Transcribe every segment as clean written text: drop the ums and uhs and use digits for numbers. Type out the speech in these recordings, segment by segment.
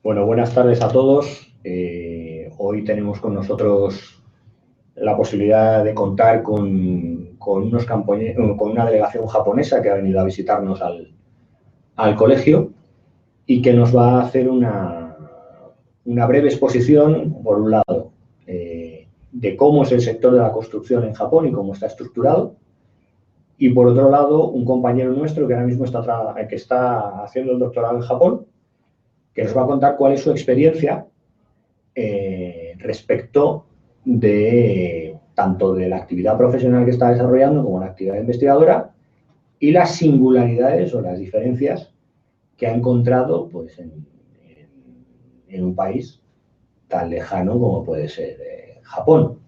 Bueno, buenas tardes a todos. Hoy tenemos con nosotros la posibilidad de contar con una delegación japonesa que ha venido a visitarnos al colegio y que nos va a hacer una breve exposición, por un lado, de cómo es el sector de la construcción en Japón y cómo está estructurado, y por otro lado, un compañero nuestro que ahora mismo está haciendo el doctorado en Japón, que nos va a contar cuál es su experiencia respecto de tanto de la actividad profesional que está desarrollando como la actividad investigadora y las singularidades o las diferencias que ha encontrado pues, en un país tan lejano como puede ser Japón.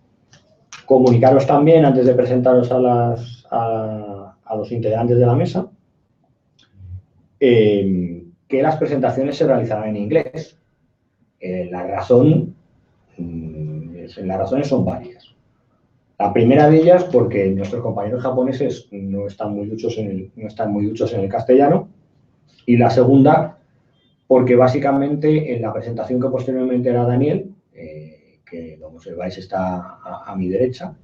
Comunicaros también, antes de presentaros a los integrantes de la mesa, que las presentaciones se realizarán en inglés. Las razones son varias. La primera de ellas porque nuestros compañeros japoneses no están muy duchos en el castellano, y la segunda porque básicamente en la presentación que posteriormente hará Daniel, que como observáis está a mi derecha,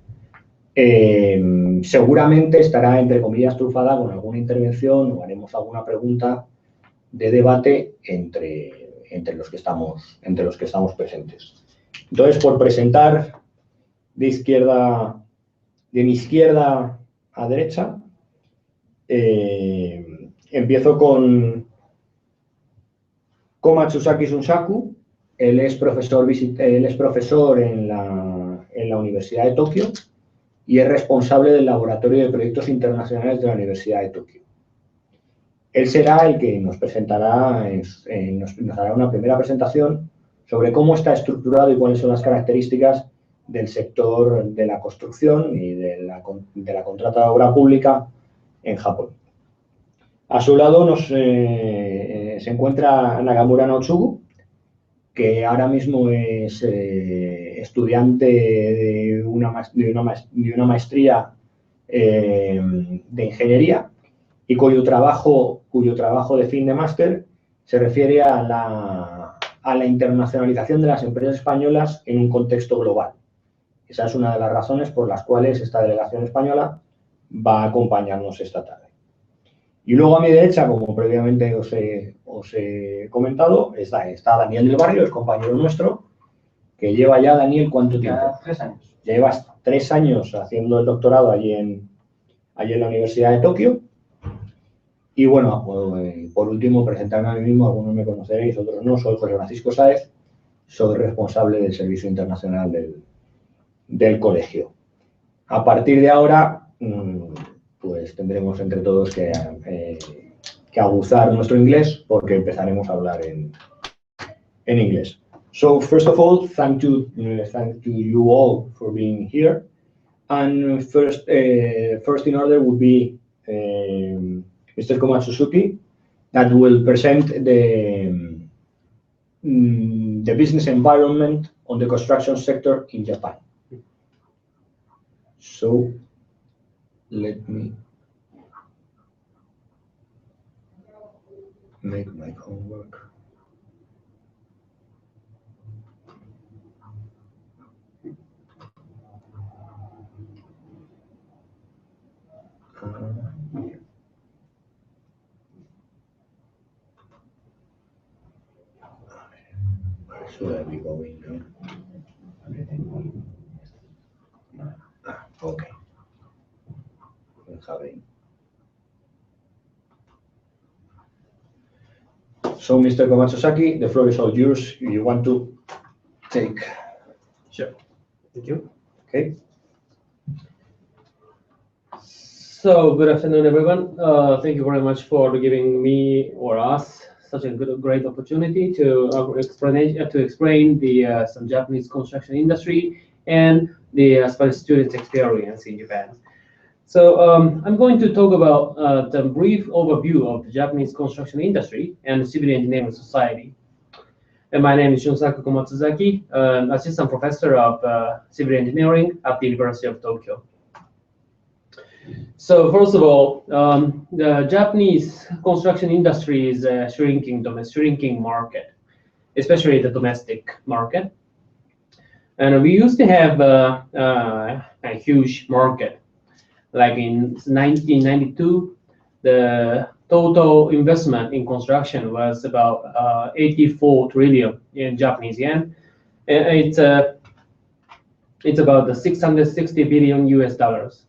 seguramente estará entre comillas trufada con alguna intervención o haremos alguna pregunta de debate entre los que estamos presentes. Entonces, por presentar de mi izquierda a derecha, empiezo con Matsusaki Shunsaku. Él es profesor en la Universidad de Tokio y es responsable del Laboratorio de Proyectos Internacionales de la Universidad de Tokio. Él será el que nos presentará, nos hará una primera presentación sobre cómo está estructurado y cuáles son las características del sector de la construcción y de la contrata de obra pública en Japón. A su lado se encuentra Nagamura Naotsugu, que ahora mismo es estudiante de una maestría de ingeniería y cuyo trabajo de fin de máster se refiere a la internacionalización de las empresas españolas en un contexto global. Esa es una de las razones por las cuales esta delegación española va a acompañarnos esta tarde. Y luego a mi derecha, como previamente os he comentado, está Daniel del Barrio, es compañero nuestro, que lleva ya, Daniel, ¿cuánto tiempo? 3 años. Llevas 3 años haciendo el doctorado allí en la Universidad de Tokio. Y bueno, por último, presentarme a mí mismo, algunos me conoceréis, otros no. Soy José Francisco Sáez, soy responsable del Servicio Internacional del colegio. A partir de ahora, pues tendremos entre todos que aguzar nuestro inglés porque empezaremos a hablar en inglés. So, first of all, thank you all for being here. And first in order would be Mr. Komatsuzuki, that will present the business environment on the construction sector in Japan. So, let me make my homework. Where should I be going now? Okay. So, Mr. Komatsuzaki, the floor is all yours. If you want to take. Sure. Thank you. Okay. So, good afternoon, everyone. Thank you very much for giving me or us such a great opportunity to explain some Japanese construction industry and the Spanish students' experience in Japan. So I'm going to talk about the brief overview of the Japanese construction industry and civil engineering society. And my name is Shunsaku Komatsuzaki, assistant professor of civil engineering at the University of Tokyo. So first of all, the Japanese construction industry is a shrinking market. especially the domestic market. And we used to have a huge market. Like in 1992, the total investment in construction was about 84 trillion in Japanese yen. It's about the 660 billion US dollars.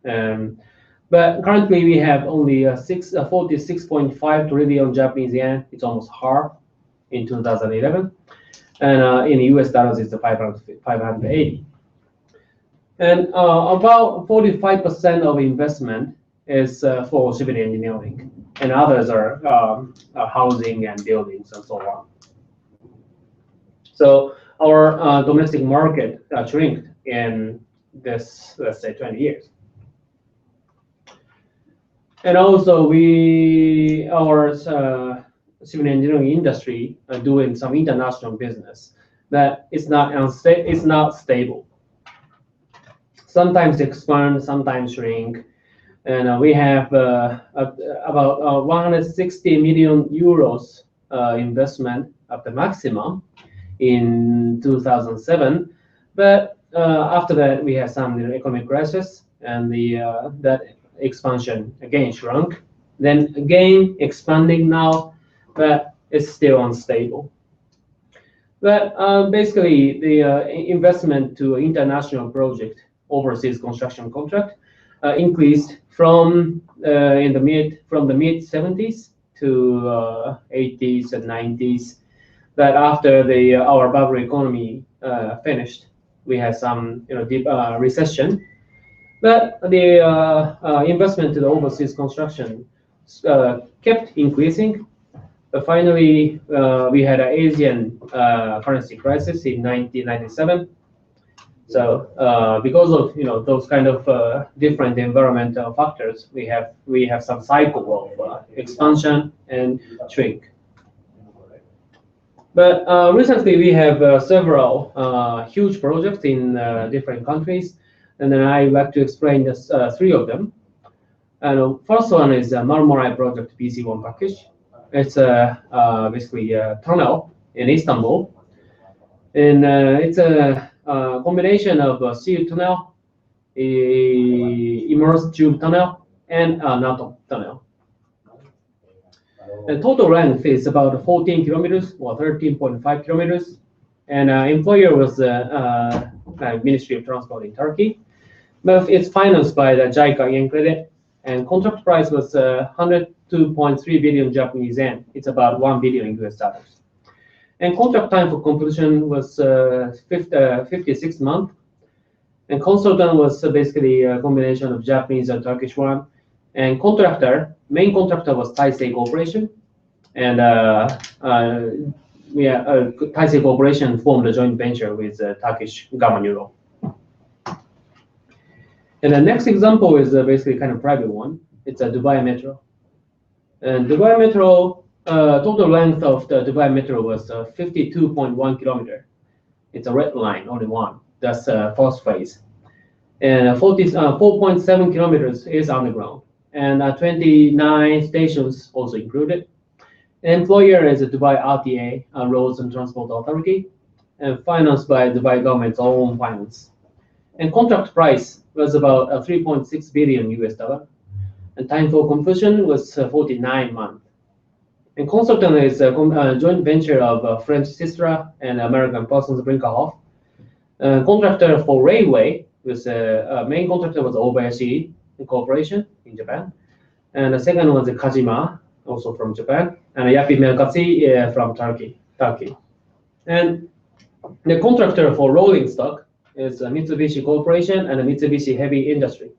But currently we have only 46.5 trillion Japanese yen. It's almost half in 2011. And in US dollars, it's 580. And about 45% of investment is for civil engineering, and others are housing and buildings and so on. So our domestic market shrinked in this, let's say, 20 years. And also our civil engineering industry are doing some international business that is not stable. Sometimes expand, sometimes shrink. And we have about 160 million euros investment at the maximum in 2007. But after that, we had some economic crisis, and that expansion again shrunk. Then again expanding now, but it's still unstable. But basically, the investment to international project, overseas construction contract, increased from the mid 70s to 80s and 90s. But after our bubble economy finished, we had some deep recession. But the investment to the overseas construction kept increasing. But finally, we had an Asian currency crisis in 1997. So because of those kind of different environmental factors, we have some cycle of expansion and shrink. But recently we have several huge projects in different countries, and then I would like to explain this, three of them. And first one is Marmaray project PC1 package. It's basically a tunnel in Istanbul, and it's a combination of a sea tunnel, immersed tube tunnel, and a NATO tunnel. The total length is about 14 kilometers or 13.5 kilometers, and employer was the Ministry of Transport in Turkey. But it's financed by the JICA yen credit, and contract price was 102.3 billion Japanese yen. It's about 1 billion US dollars. And contract time for completion was 56 months. And consultant was basically a combination of Japanese and Turkish one. And main contractor was Taisei Corporation. And Taisei Corporation formed a joint venture with Turkish government euro. And the next example is basically kind of private one. It's a Dubai Metro. And Dubai Metro, total length of the Dubai Metro was 52.1 kilometer. It's a red line, only one. That's first phase. And 4.7 kilometers is underground. And 29 stations also included. Employer is a Dubai RTA, Roads and Transport Authority, and financed by Dubai government's own finance. And contract price was about 3.6 billion US dollar. And time for completion was 49 months. And consultant is a joint venture of French Sistra and American Parsons Brinckerhoff. Contractor for railway was main contractor was Obayashi Corporation in Japan, and the second was Kajima, also from Japan, and Yapi Melkatsi from Turkey. And the contractor for rolling stock is Mitsubishi Corporation and Mitsubishi Heavy Industry.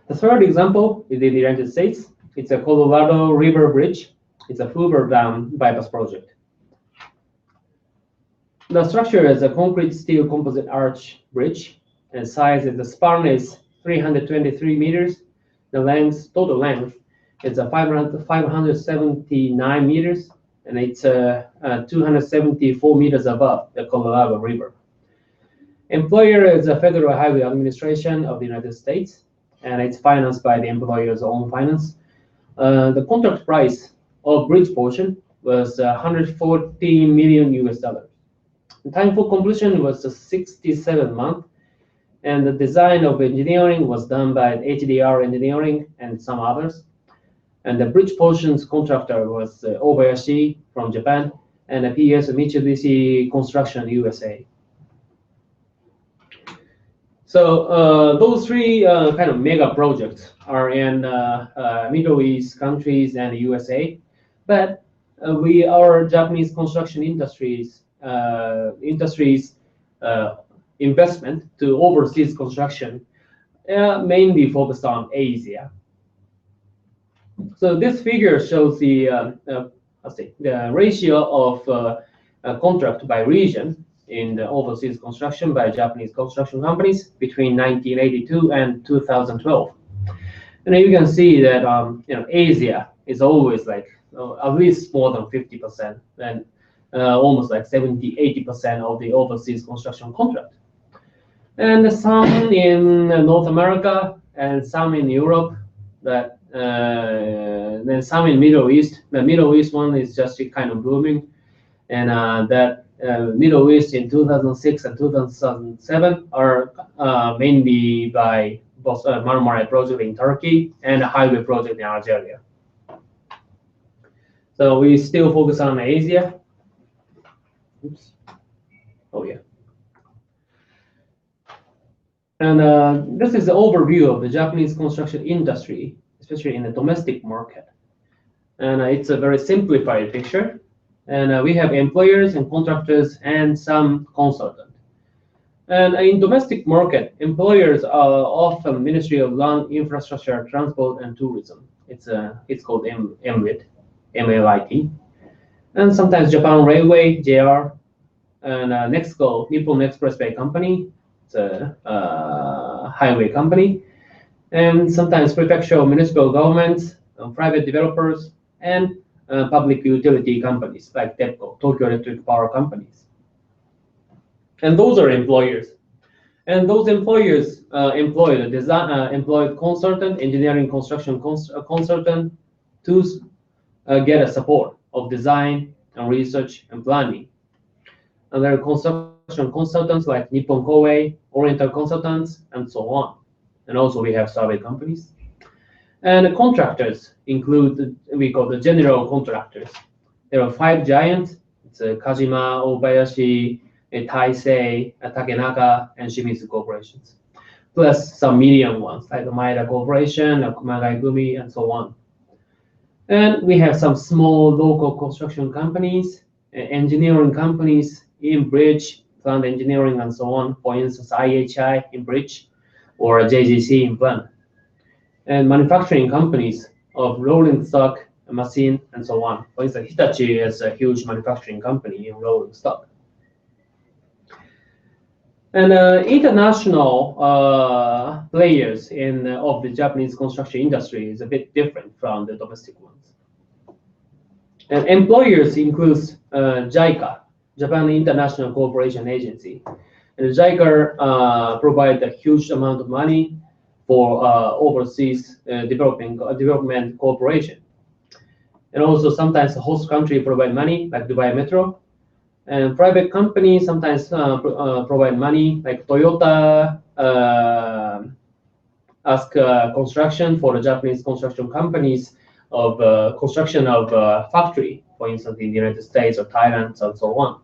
The third example is in the United States. It's a Colorado River Bridge. It's a Hoover Dam bypass project. The structure is a concrete steel composite arch bridge, and size is the span is 323 meters. The total length is 579 meters, and it's 274 meters above the Colorado River. Employer is the Federal Highway Administration of the United States, and it's financed by the employer's own finance. The contract price of bridge portion was 140 million US dollars. The time for completion was 67 months, and the design of engineering was done by HDR Engineering and some others. And the bridge portions contractor was Obayashi from Japan, and the PS Mitsubishi Construction USA. So those three kind of mega projects are in Middle East countries and the USA, but our Japanese construction industries investment to overseas construction mainly focused on Asia. So this figure shows the ratio of contract by region in the overseas construction by Japanese construction companies between 1982 and 2012. And you can see that Asia is always like at least more than 50%, and almost like 70-80% of the overseas construction contract. And some in North America and some in Europe, that then some in Middle East. The Middle East one is just kind of booming, and that Middle East in 2006 and 2007 are mainly by both Marmara project in Turkey and a highway project in Algeria. So we still focus on Asia. Oops. Oh yeah. And this is the overview of the Japanese construction industry, especially in the domestic market. And it's a very simplified picture. And we have employers and contractors and some consultants. And in domestic market, employers are often Ministry of Land, Infrastructure, Transport, and Tourism. It's called MLIT, M-L-I-T. And sometimes Japan Railway, JR, and Nexco, Nippon Expressway Company, it's a highway company, and sometimes prefectural municipal governments, private developers, and public utility companies like TEPCO, Tokyo Electric Power Companies. And those are employers. And those employers employed consultant, engineering construction consultant to get a support of design and research and planning. And there are construction consultants like Nippon Koei, Oriental Consultants, and so on. And also we have survey companies. And the contractors include, we call the general contractors. There are 5 giants. It's Kajima, Obayashi, Taisei, Takenaka, and Shimizu corporations. Plus some medium ones like the Maeda Corporation, Kumagai Gumi, and so on. And we have some small local construction companies, engineering companies in bridge, plant engineering, and so on. For instance, IHI in bridge, or JGC in plant. And manufacturing companies of rolling stock, machine, and so on. For instance, Hitachi is a huge manufacturing company in rolling stock. And international players of the Japanese construction industry is a bit different from the domestic ones. And employers includes JICA, Japan International Cooperation Agency. And JICA provide a huge amount of money for overseas development cooperation. And also sometimes the host country provide money, like Dubai Metro. And private companies sometimes provide money, like Toyota ask construction for the Japanese construction companies of construction of factory, for instance, in the United States or Thailand, and so on.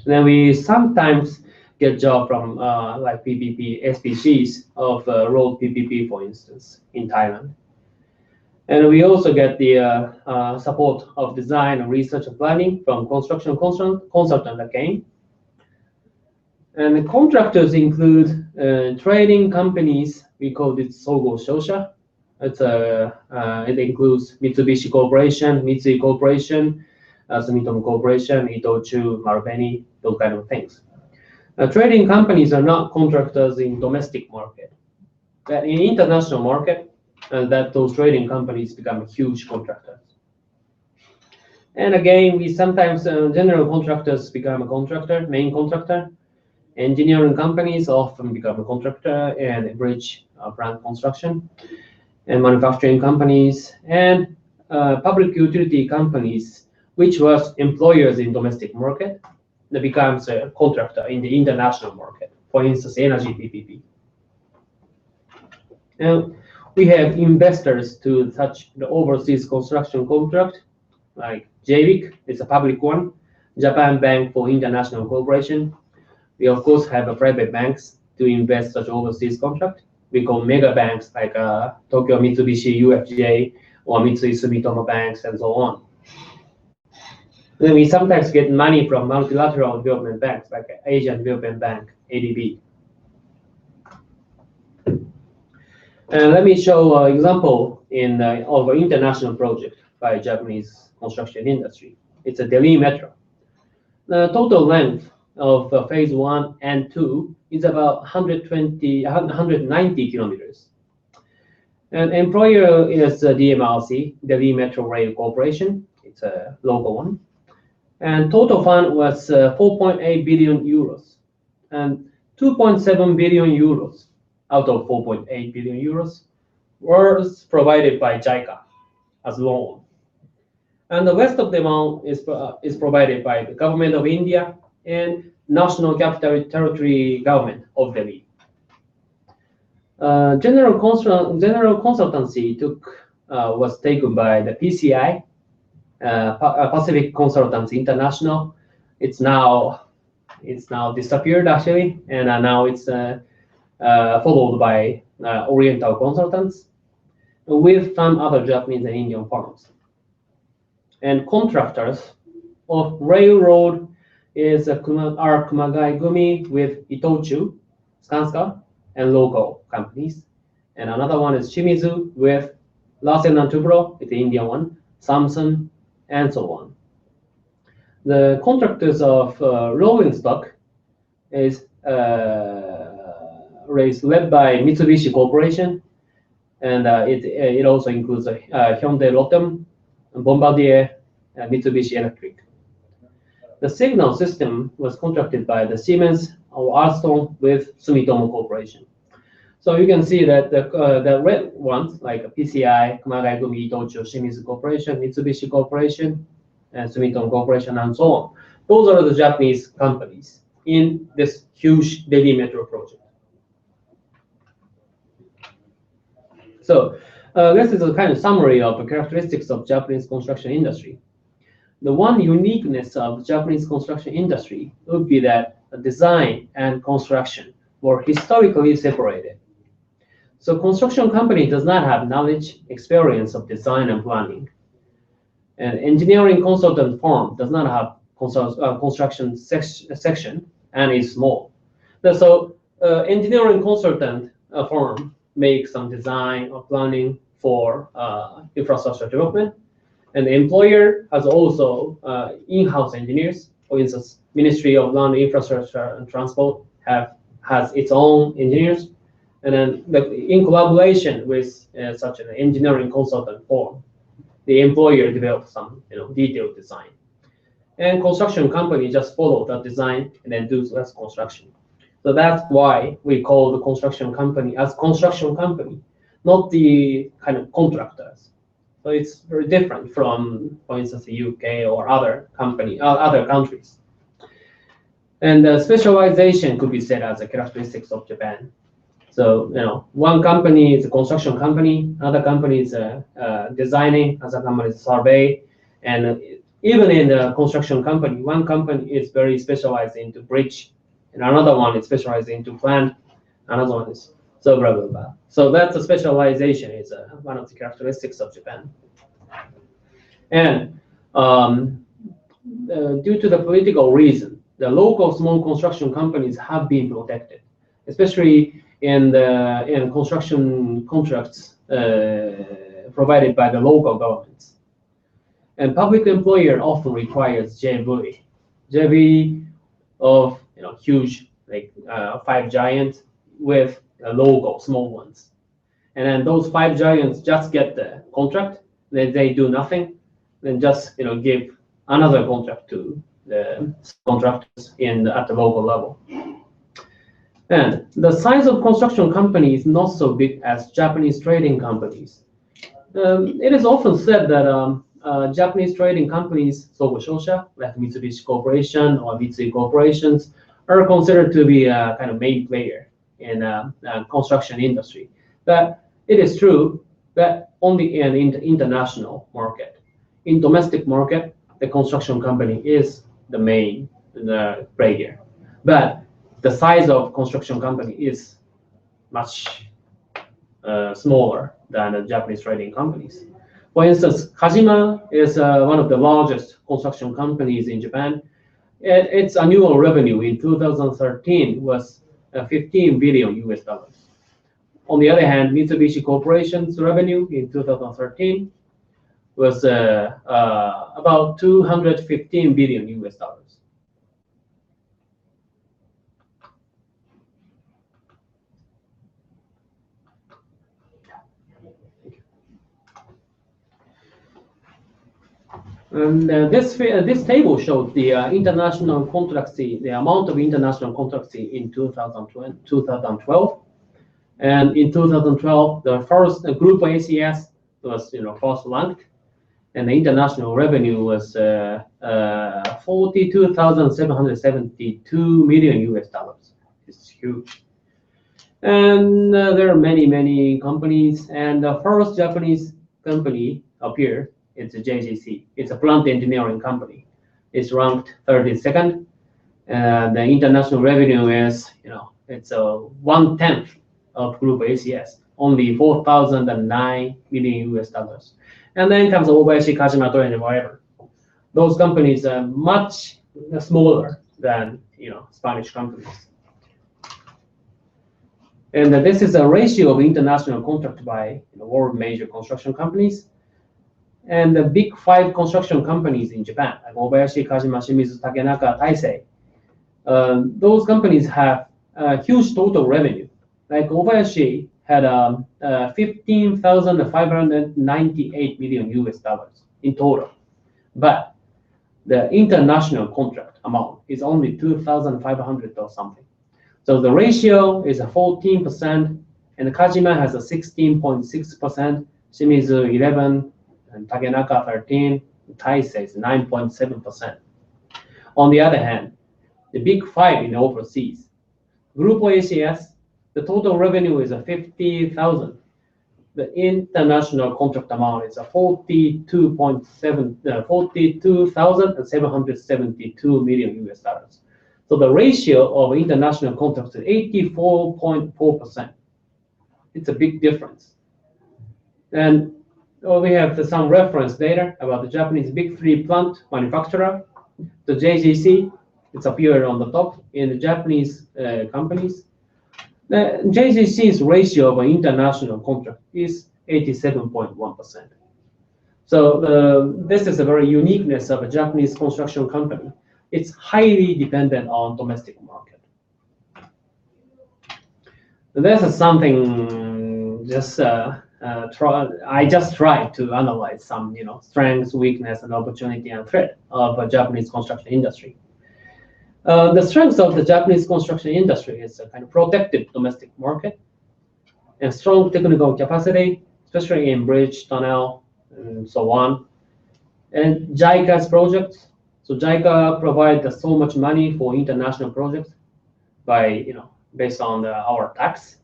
And then we sometimes get job from like PPP, SPCs of road PPP, for instance, in Thailand. And we also get the support of design and research and planning from construction consultant again. And the contractors include trading companies. We call it Sogo Shosha. It includes Mitsubishi Corporation, Mitsui Corporation, Sumitomo Corporation, Itochu, Marubeni, those kind of things. Trading companies are not contractors in domestic market, but in international market, that those trading companies become huge contractors. And again, we sometimes general contractors become a contractor, main contractor. Engineering companies often become a contractor and bridge plant construction. And manufacturing companies and public utility companies, which was employers in domestic market, that becomes a contractor in the international market. For instance, energy PPP. And we have investors to such the overseas construction contract, like JBIC, it's a public one, Japan Bank for International Cooperation. We of course have a private banks to invest such overseas contract. We call mega banks like Tokyo Mitsubishi UFJ or Mitsui Sumitomo banks and so on. Then we sometimes get money from multilateral development banks like Asian Development Bank, ADB. And let me show an example of an international project by Japanese construction industry. It's a Delhi Metro. The total length of phase 1 and 2 is about 190 kilometers. And employer is DMRC, Delhi Metro Rail Corporation. It's a local one. And total fund was 4.8 billion euros. And 2.7 billion euros out of 4.8 billion euros was provided by JICA as loan. And the rest of the amount is provided by the government of India and National Capital Territory Government of Delhi. General consultancy was taken by the PCI, Pacific Consultants International. It's now disappeared actually, and now it's followed by Oriental Consultants with some other Japanese and Indian firms. And contractors of railroad are Kumagai Gumi with Itochu, Skanska, and local companies. And another one is Shimizu with Larsen & Toubro, it's the Indian one, Samsung, and so on. The contractors of rolling stock is led by Mitsubishi Corporation, and it also includes Hyundai Rotem, Bombardier, and Mitsubishi Electric. The signal system was contracted by the Siemens or Alstom with Sumitomo Corporation. So you can see that the red ones, like PCI, Kumagai Gumi, Itochu, Shimizu Corporation, Mitsubishi Corporation, and Sumitomo Corporation, and so on. Those are the Japanese companies in this huge Delhi Metro project. So this is a kind of summary of the characteristics of Japanese construction industry. The one uniqueness of Japanese construction industry would be that design and construction were historically separated. So construction company does not have knowledge, experience of design and planning. And engineering consultant firm does not have construction section and is small. So engineering consultant firm makes some design or planning for infrastructure development. And the employer has also in-house engineers. For instance, Ministry of Land, Infrastructure and Transport has its own engineers. And then in collaboration with such an engineering consultant firm, the employer develops some detailed design. And construction company just follow that design and then do less construction. So that's why we call the construction company as construction company, not the kind of contractors. So it's very different from, for instance, the UK or other countries. And the specialization could be said as a characteristics of Japan. So one company is a construction company, another company is designing, another company is survey, and even in the construction company, one company is very specialized into bridge, and another one is specialized into plant, another one is so blah blah blah. So that's a specialization is one of the characteristics of Japan. And due to the political reason, the local small construction companies have been protected, especially in construction contracts provided by the local governments. And public employer often requires JV of huge like 5 giants with local small ones. And then those 5 giants just get the contract, then they do nothing, then just give another contract to the contractors at the local level. And the size of construction company is not so big as Japanese trading companies. It is often said that Japanese trading companies, Sogo-shosha, like Mitsubishi Corporation or Mitsui Corporations, are considered to be a kind of main player in construction industry. But it is true that only in the international market. In domestic market, the construction company is the main player. But the size of construction company is much smaller than the Japanese trading companies. For instance, Kajima is one of the largest construction companies in Japan. Its annual revenue in 2013 was 15 billion US dollars. On the other hand, Mitsubishi Corporation's revenue in 2013 was about 215 billion US dollars. And this table shows the international contracts, the amount of international contracts in 2012. And in 2012, the first group ACS was first ranked, and the international revenue was 42,772 million US dollars. It's huge. And there are many companies, and the first Japanese company appeared. It's a JGC. It's a plant engineering company. It's ranked 32nd. The international revenue is, it's 1/10 of Group ACS, only 4,009 million US dollars. And then comes Obayashi, Kajima, Toyo, and whatever. Those companies are much smaller than Spanish companies. And this is a ratio of international contract by world major construction companies. And the big 5 construction companies in Japan, like Obayashi, Kajima, Shimizu, Takenaka, Taisei, those companies have a huge total revenue. Like Obayashi had 15,598 million US dollars in total. But the international contract amount is only 2,500 or something. So the ratio is a 14%, and Kajima has a 16.6%, Shimizu 11%, and Takenaka 13%, Taisei is 9.7%. On the other hand, the big 5 in overseas, Group ACS, the total revenue is 50,000. The international contract amount is 42,772 million US dollars. So the ratio of international contracts is 84.4%. It's a big difference. And we have some reference data about the Japanese big 3 plant manufacturer, the JGC. It's appeared on the top in the Japanese companies. The JGC's ratio of an international contract is 87.1%. So this is a very uniqueness of a Japanese construction company. It's highly dependent on domestic market. This is something I just tried to analyze some strengths, weakness, and opportunity and threat of a Japanese construction industry. The strengths of the Japanese construction industry is a kind of protected domestic market and strong technical capacity, especially in bridge, tunnel, and so on. And JICA's projects. So JICA provides so much money for international projects by based on our tax.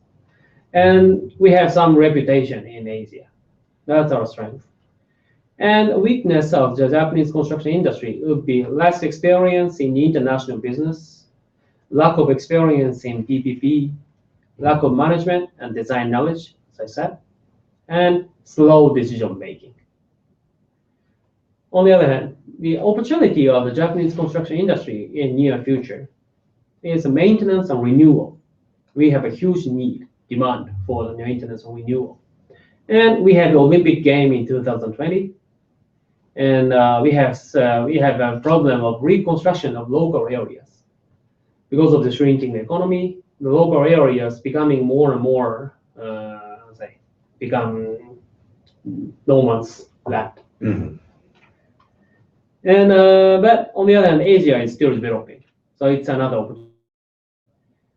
And we have some reputation in Asia. That's our strength. And weakness of the Japanese construction industry would be less experience in international business, lack of experience in PPP, lack of management and design knowledge, as I said, and slow decision making. On the other hand, the opportunity of the Japanese construction industry in near future is maintenance and renewal. We have a huge demand for the maintenance and renewal. And we had the Olympic game in 2020. And we have a problem of reconstruction of local areas. Because of the shrinking economy, the local areas becoming more and more, become no man's land. Mm-hmm. And but on the other hand, Asia is still developing, so it's another opportunity.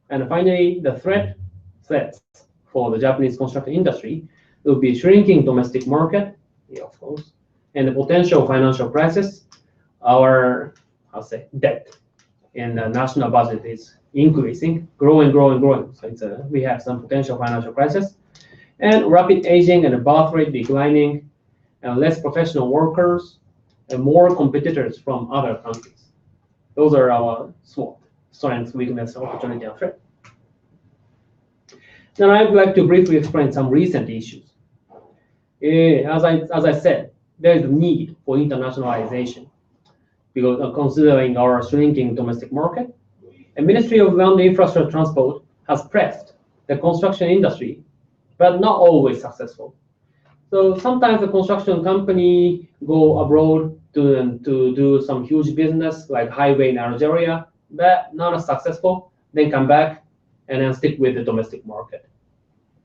And finally, the threats for the Japanese construction industry. it would be shrinking domestic market, yeah, of course, and the potential financial crisis. Our, I'll say, debt in the national budget is increasing, growing. So it's we have some potential financial crisis, and rapid aging and the birth rate declining, and less professional workers, and more competitors from other countries. Those are our SWOT: strengths, weakness, opportunity, and threat. Now I'd like to briefly explain some recent issues. As I said, there is a need for internationalization because considering our shrinking domestic market. The Ministry of Land, Infrastructure, and Transport has pressed the construction industry, but not always successful. So sometimes the construction company go abroad to do some huge business like highway in Algeria, but not as successful. Then come back and then stick with the domestic market.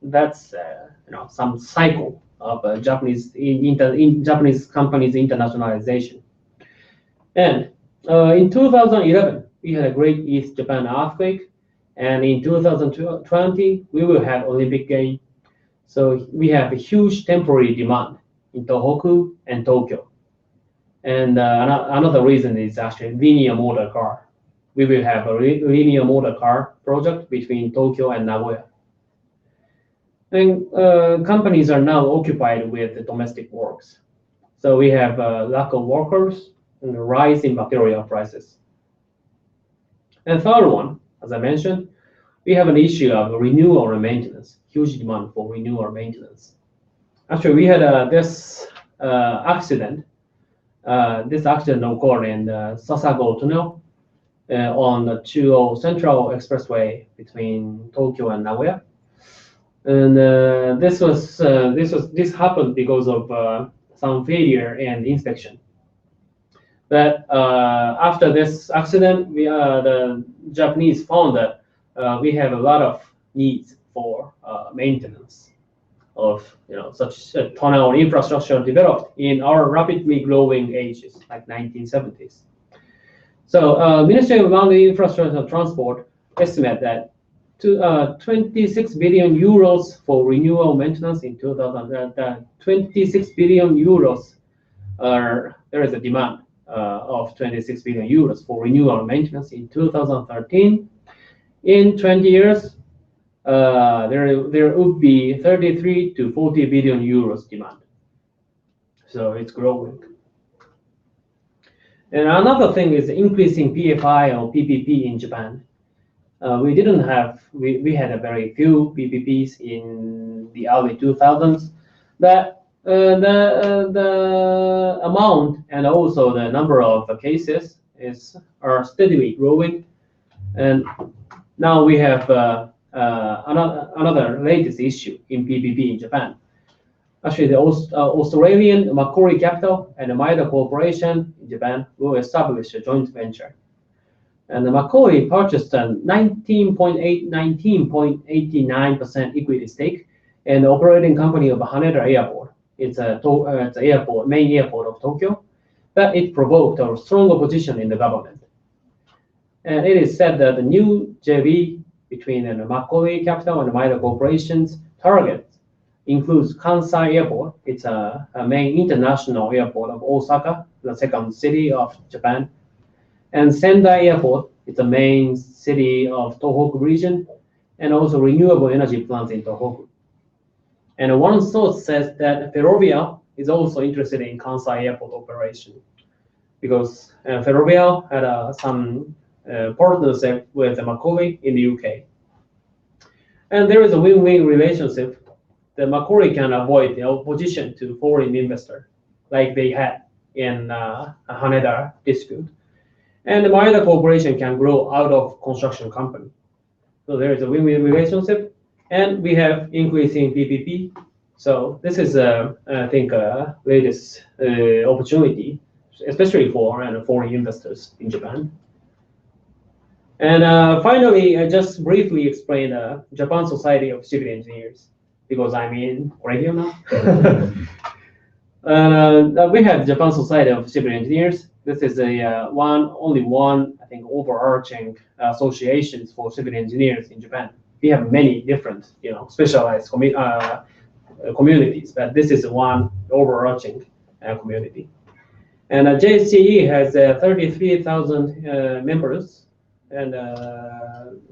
That's some cycle of Japanese companies' internationalization. And in 2011, we had a great East Japan earthquake, and in 2020 we will have Olympic Games. So we have a huge temporary demand in Tohoku and Tokyo. And another reason is actually linear motor car. We will have a linear motor car project between Tokyo and Nagoya. And companies are now occupied with the domestic works. So we have a lack of workers and a rise in material prices. And third one, as I mentioned, we have an issue of renewal and maintenance, huge demand for renewal and maintenance. Actually, we had this accident. This accident occurred in the Sasago Tunnel on the Chuo Central Expressway between Tokyo and Nagoya. And this happened because of some failure in inspection. But after this accident, the Japanese found that we have a lot of needs for maintenance of such tunnel infrastructure developed in our rapidly growing ages, like 1970s. So Ministry of Land, Infrastructure, and Transport estimate that 26 billion euros for renewal maintenance in 2000. 26 billion euros there is a demand of 26 billion euros for renewal maintenance in 2013. In 20 years, there would be 33 to 40 billion euros demand. So it's growing. And another thing is increasing PFI or PPP in Japan. We had a very few PPPs in the early 2000s. But the amount and also the number of cases are steadily growing. And now we have another latest issue in PPP in Japan. Actually, the Australian Macquarie Capital and the Mayoría Corporation in Japan will establish a joint venture. And the Macquarie purchased a 19.89% equity stake in the operating company of Haneda Airport. It's an airport, main airport of Tokyo, but it provoked a strong opposition in the government. And it is said that the new JV between the Macquarie Capital and the Mayoría Corporation's target includes Kansai Airport. It's a main international airport of Osaka, the second city of Japan. And Sendai Airport, it's a main city of Tohoku region, and also renewable energy plants in Tohoku. And one source says that Ferrovial is also interested in Kansai Airport operation because Ferrovial had some partnership with the Macquarie in the UK. And there is a win-win relationship. The Macquarie can avoid the opposition to foreign investor like they had in Haneda dispute. And the Mayoría Corporation can grow out of construction company. So there is a win-win relationship, and we have increasing PPP. So this is, I think, latest opportunity, especially for foreign investors in Japan. And finally, I just briefly explain Japan Society of Civil Engineers because I'm in radio now. We have Japan Society of Civil Engineers. This is only one, I think, overarching associations for civil engineers in Japan. We have many different, specialized communities, but this is one overarching community. And JSCE has 33,000 members, and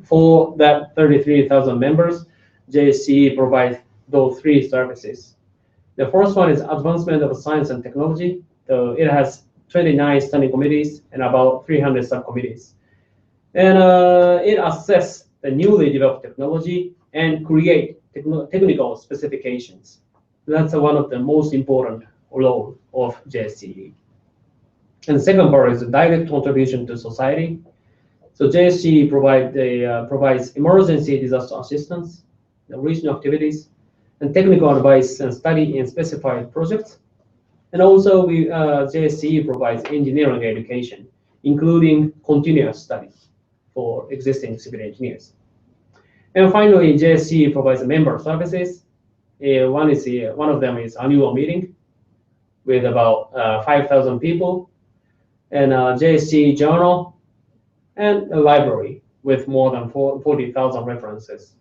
for that 33,000 members, JSCE provides those three services. The first one is advancement of science and technology. So it has 29 standing committees and about 300 subcommittees. And it assesses the newly developed technology and create technical specifications. That's one of the most important role of JSCE. And the second part is the direct contribution to society. So JSCE provides emergency disaster assistance, the regional activities, and technical advice and study in specified projects. And also, JSCE provides engineering education, including continuous studies for existing civil engineers. And finally, JSCE provides member services. One of them is annual meeting with about 5,000 people, and a JSCE journal, and a library with more than 40,000 references.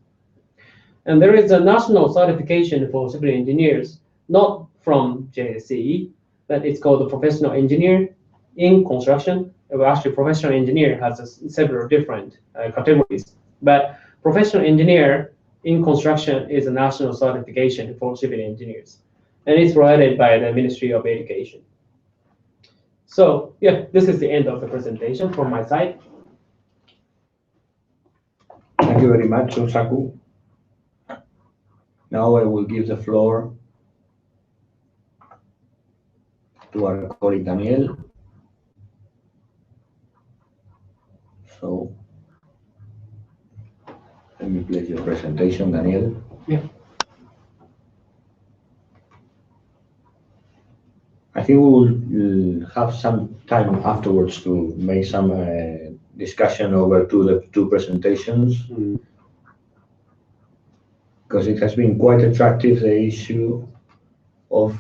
And there is a national certification for civil engineers, not from JSCE, but it's called the professional engineer in construction. Well, actually, professional engineer has several different categories, but professional engineer in construction is a national certification for civil engineers, and it's provided by the Ministry of Education. So yeah, this is the end of the presentation from my side. Thank you very much, Osaku. Now I will give the floor to our colleague Daniel. So let me place your presentation, Daniel. Yeah. I think we will have some time afterwards to make some discussion over the two presentations, because it has been quite attractive, the issue of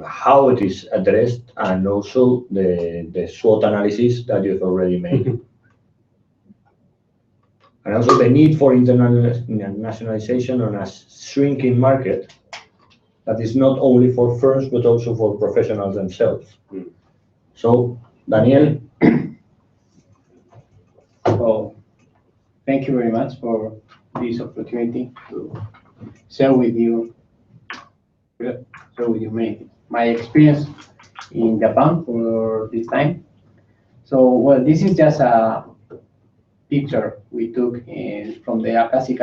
how it is addressed, and also the SWOT analysis that you've already made. And also the need for internationalization on a shrinking market that is not only for firms, but also for professionals themselves. So, Daniel. Well, thank you very much for this opportunity to share with you my experience in Japan for this time. So, well, this is just a picture we took from the Akashi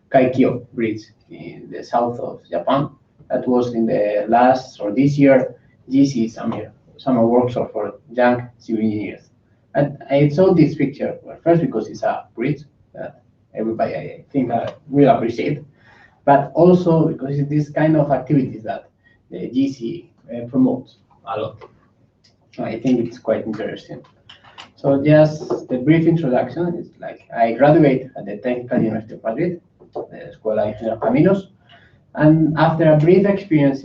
Kaikyo Bridge in the south of Japan. That was in the last, or this year, GC summer workshop for young civil engineers. And I saw this picture, well, first because it's a bridge that everybody, I think, will appreciate, but also because it's this kind of activities that the GC promotes a lot. I think it's quite interesting. So just the brief introduction is like I graduated at the Technical University of Madrid, the Escuela de Ingenieros Caminos, and after a brief experience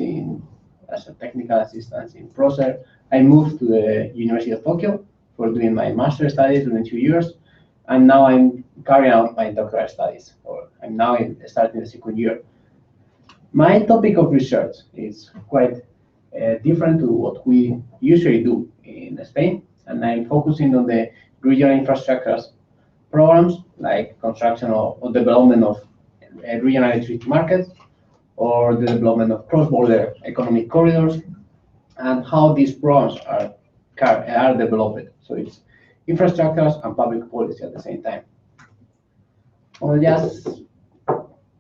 as a technical assistant in Procer, I moved to the University of Tokyo for doing my master's studies within 2 years, and now I'm carrying out my doctoral studies, or I'm now starting the second year. My topic of research is quite different to what we usually do in Spain, and I'm focusing on the regional infrastructures programs like construction or development of regional electricity markets, or the development of cross-border economic corridors, and how these programs are developed. So it's infrastructures and public policy at the same time. Well, just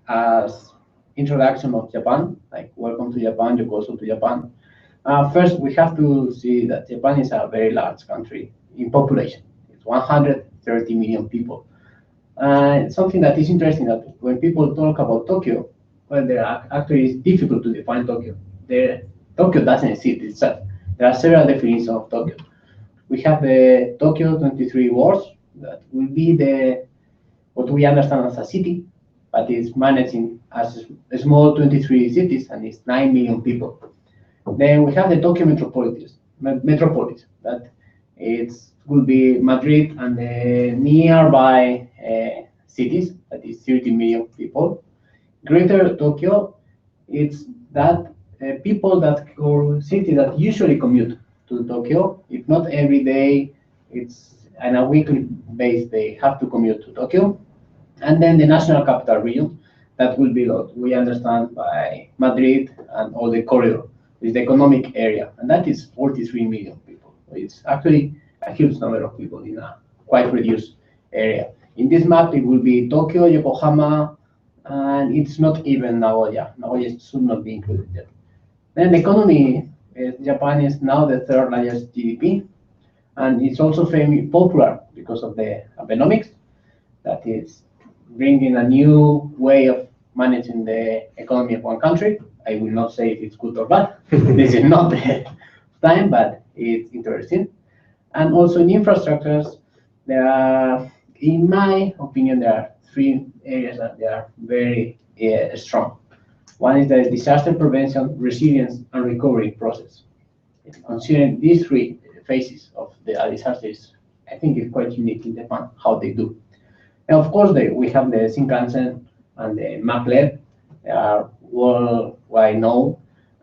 as introduction of Japan, like welcome to Japan, yokoso to Japan. First, we have to see that Japan is a very large country in population. It's 130 million people. Something that is interesting that when people talk about Tokyo, well, actually it's difficult to define Tokyo. Tokyo doesn't exist itself. There are several definitions of Tokyo. We have the Tokyo 23 wards, that will be what we understand as a city, but it's managing as a small 23 cities, and it's 9 million people. Then we have the Tokyo metropolis, that will be Madrid and the nearby cities, that is 30 million people. Greater Tokyo, it's that people that or cities that usually commute to Tokyo, if not every day, it's on a weekly basis they have to commute to Tokyo. And then the national capital region, that will be what we understand by Madrid and all the corridor, is the economic area, and that is 43 million people. It's actually a huge number of people in a quite reduced area. In this map, it will be Tokyo, Yokohama, and it's not even Nagoya. Nagoya should not be included there. Then the economy, Japan is now the third largest GDP, and it's also very popular because of the Abenomics, that is bringing a new way of managing the economy of one country. I will not say if it's good or bad. This is not the time, but it's interesting. And also in infrastructures, there are, in my opinion, there are three areas that they are very strong. One is the disaster prevention, resilience, and recovery process. Considering these three phases of the disasters, I think it's quite unique in Japan how they do. And of course, we have the Shinkansen and the maglev. They are worldwide known.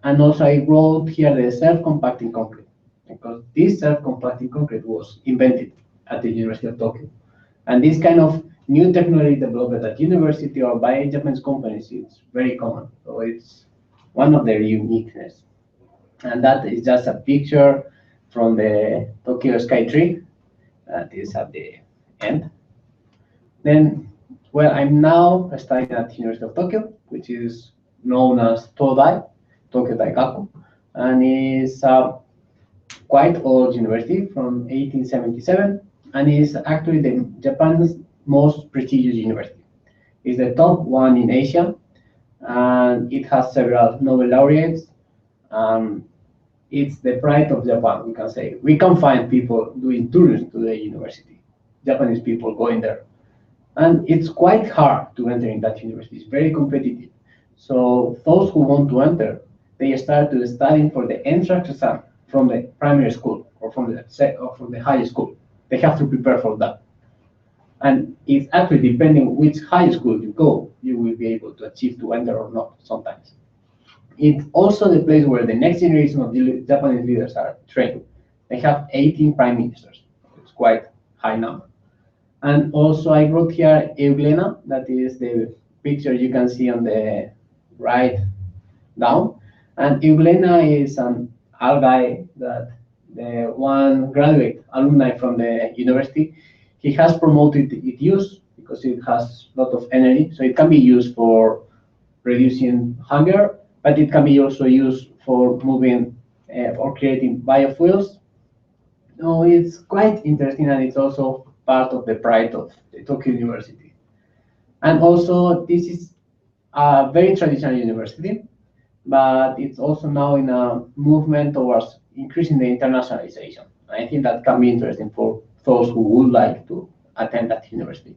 And also I wrote here the self-compacting concrete, because this self-compacting concrete was invented at the University of Tokyo. And this kind of new technology developed at university or by Japanese companies is very common. So it's one of their uniqueness. And that is just a picture from the Tokyo Sky Tree. That is at the end. Then, well, I'm now studying at the University of Tokyo, which is known as Todai, Tokyo Daigaku, and is a quite old university from 1877, and is actually Japan's most prestigious university. It's the top one in Asia, and it has several Nobel laureates. It's the pride of Japan, we can say. We can find people doing tours to the university, Japanese people going there. And it's quite hard to enter in that university. It's very competitive. So those who want to enter, they start to studying for the entrance exam from the primary school or from the high school. They have to prepare for that. And it's actually depending which high school you go, you will be able to achieve to enter or not sometimes. It's also the place where the next generation of Japanese leaders are trained. They have 18 prime ministers. It's quite high number. And also I wrote here Euglena, that is the picture you can see on the right down. And Euglena is an algae that the one graduate alumni from the university, he has promoted its use because it has a lot of energy. So it can be used for reducing hunger, but it can be also used for moving or creating biofuels. So it's quite interesting, and it's also part of the pride of the Tokyo University. And also, this is a very traditional university, but it's also now in a movement towards increasing the internationalization. I think that can be interesting for those who would like to attend that university.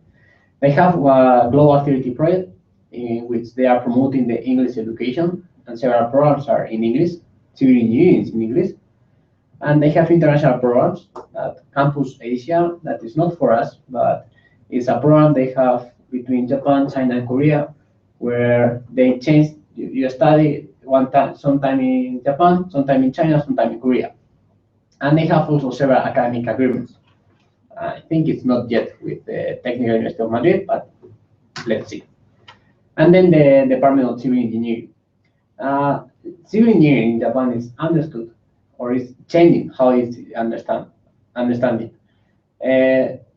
They have a global 30 project in which they are promoting the English education, and several programs are in English, civil engineering is in English. And they have international programs at Campus Asia, that is not for us, but it's a program they have between Japan, China, and Korea, where they change, you study one time, sometime in Japan, sometime in China, sometime in Korea. And they have also several academic agreements. I think it's not yet with the Technical University of Madrid, but let's see. And then the Department of Civil Engineering. Civil engineering in Japan is understood, or is changing how it's understanding.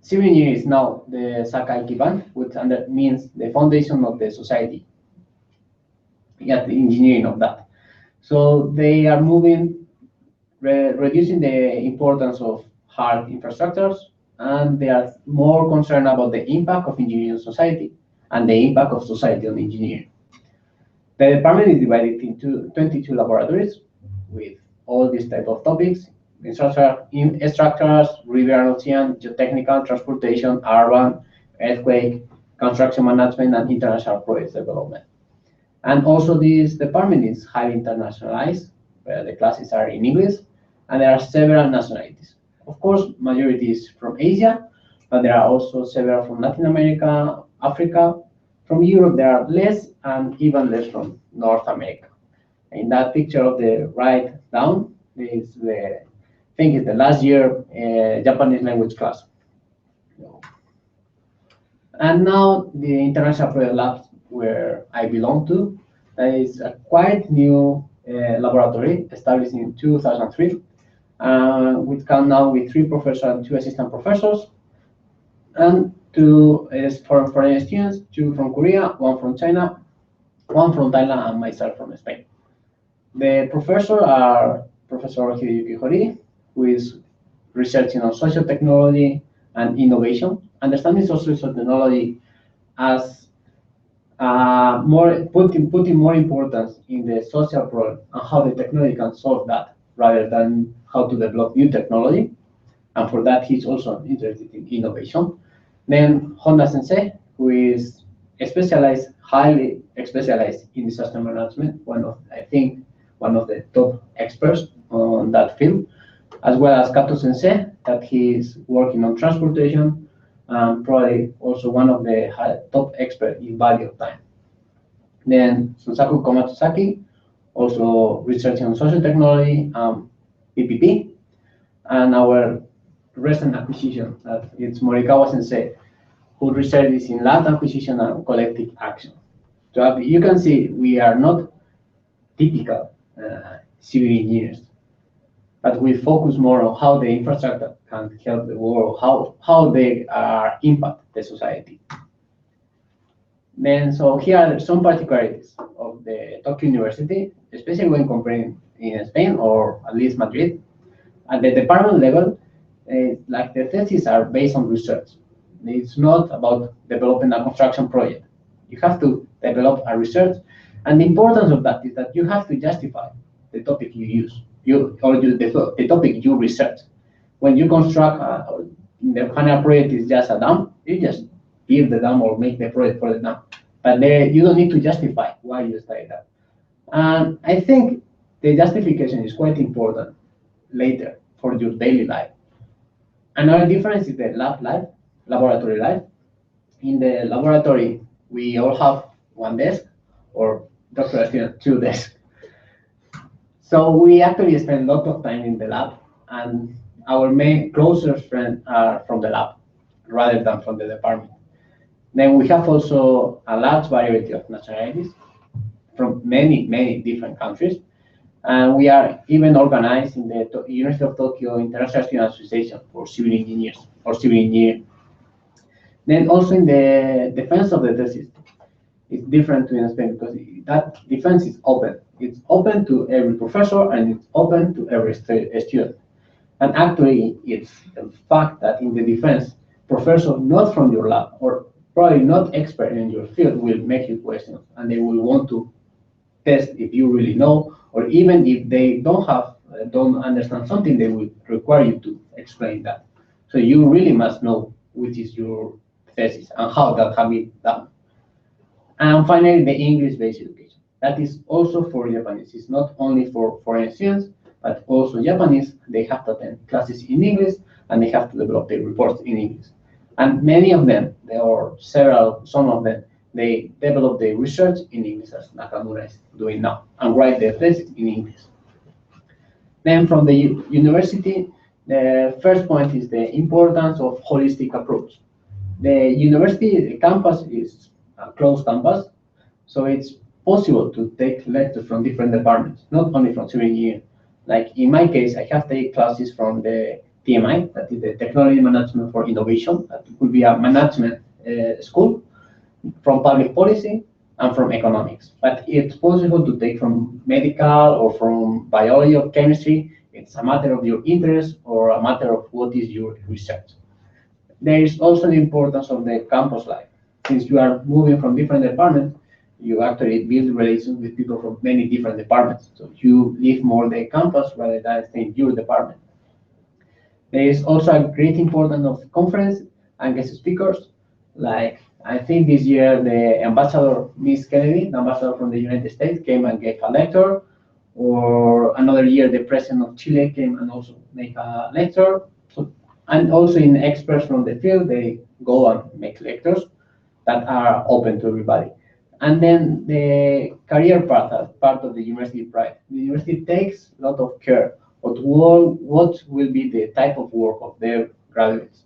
Civil engineering is now the Sakai Kiban, which means the foundation of the society. Yeah, the engineering of that. So they are moving, reducing the importance of hard infrastructures, and they are more concerned about the impact of engineering on society and the impact of society on engineering. The department is divided into 22 laboratories with all these type of topics: structures, river and ocean, geotechnical, transportation, urban, earthquake, construction management, and international projects development. And also this department is highly internationalized, where the classes are in English, and there are several nationalities. Of course, majority is from Asia, but there are also several from Latin America, Africa, From Europe, there are less, and even less from North America. In that picture of the right down, is the, I think it's the last year Japanese language class. And now the International Project Labs, where I belong to, is a quite new laboratory established in 2003. We come now with 3 professors and 2 assistant professors, and 2 foreign students, 2 from Korea, 1 from China, 1 from Thailand, and myself from Spain. The professors are Professor Hideyuki Hori, who is researching on social technology and innovation, understanding social technology as putting more importance in the social problem and how the technology can solve that, rather than how to develop new technology. And for that, he's also interested in innovation. Then Honda Sensei, who is highly specialized in disaster management, I think one of the top experts on that field, as well as Kato Sensei, that he's working on transportation, probably also one of the top experts in value of time. Then Sunsaku Komatsuzaki, also researching on social technology, PPP, and our recent acquisition, it's Morikawa Sensei, who researches in land acquisition and collective action. So you can see we are not typical civil engineers, but we focus more on how the infrastructure can help the world, how they impact the society. Then, so here are some particularities of the Tokyo University, especially when comparing in Spain, or at least Madrid. At the department level, like the theses are based on research. It's not about developing a construction project. You have to develop a research, and the importance of that is that you have to justify the topic you use, the topic you research. When you construct, the final project is just a dam, you just build the dam or make the project for the dam. But there, you don't need to justify why you study that. And I think the justification is quite important later for your daily life. Another difference is the laboratory life. In the laboratory, we all have 1 desk, or doctoral students 2 desks. So we actually spend a lot of time in the lab, and our main closest friends are from the lab, rather than from the department. Then we have also a large variety of nationalities from many different countries. And we are even organized in the University of Tokyo International Student Association for Civil Engineers, or Civil Engineering. Then also in the defense of the thesis, it's different to in Spain, because that defense is open. It's open to every professor, and it's open to every student. And actually, it's the fact that in the defense, professors not from your lab, or probably not expert in your field, will make you questions, and they will want to test if you really know, or even if they don't understand something, they will require you to explain that. So you really must know which is your thesis and how that can be done. And finally, the English-based education. That is also for Japanese. It's not only for foreign students, but also Japanese. They have to attend classes in English, and they have to develop their reports in English. And many of them, some of them, they develop their research in English, as Nakamura is doing now, and write their thesis in English. Then from the university, the first point is the importance of holistic approach. The university campus is a closed campus, so it's possible to take lectures from different departments, not only from civil engineering. Like in my case, I have taken classes from the TMI, that is the Technology Management for Innovation, that could be a management school, from public policy, and from economics. But it's possible to take from medical or from biology or chemistry. It's a matter of your interest or a matter of what is your research. There is also the importance of the campus life. Since you are moving from different departments, you actually build relations with people from many different departments. So you live more the campus rather than stay in your department. There is also a great importance of conference and guest speakers. Like, I think this year the ambassador, Miss Kennedy, the ambassador from the United States, came and gave a lecture. Or another year, the president of Chile came and also make a lecture. So, and also in experts from the field, they go and make lectures. that are open to everybody. And then the career part, as part of the university pride. The university takes a lot of care of what will be the type of work of their graduates.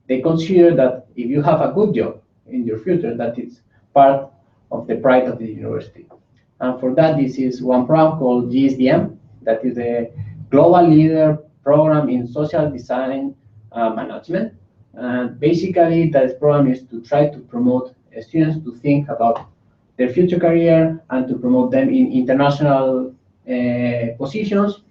They consider that if you have a good job in your future, that it's part of the pride of the university. And for that, this is one program called GSDM, that is a Global Leader Program in Social Design Management. And basically, that program is to try to promote students to think about their future career and to promote them in international positions.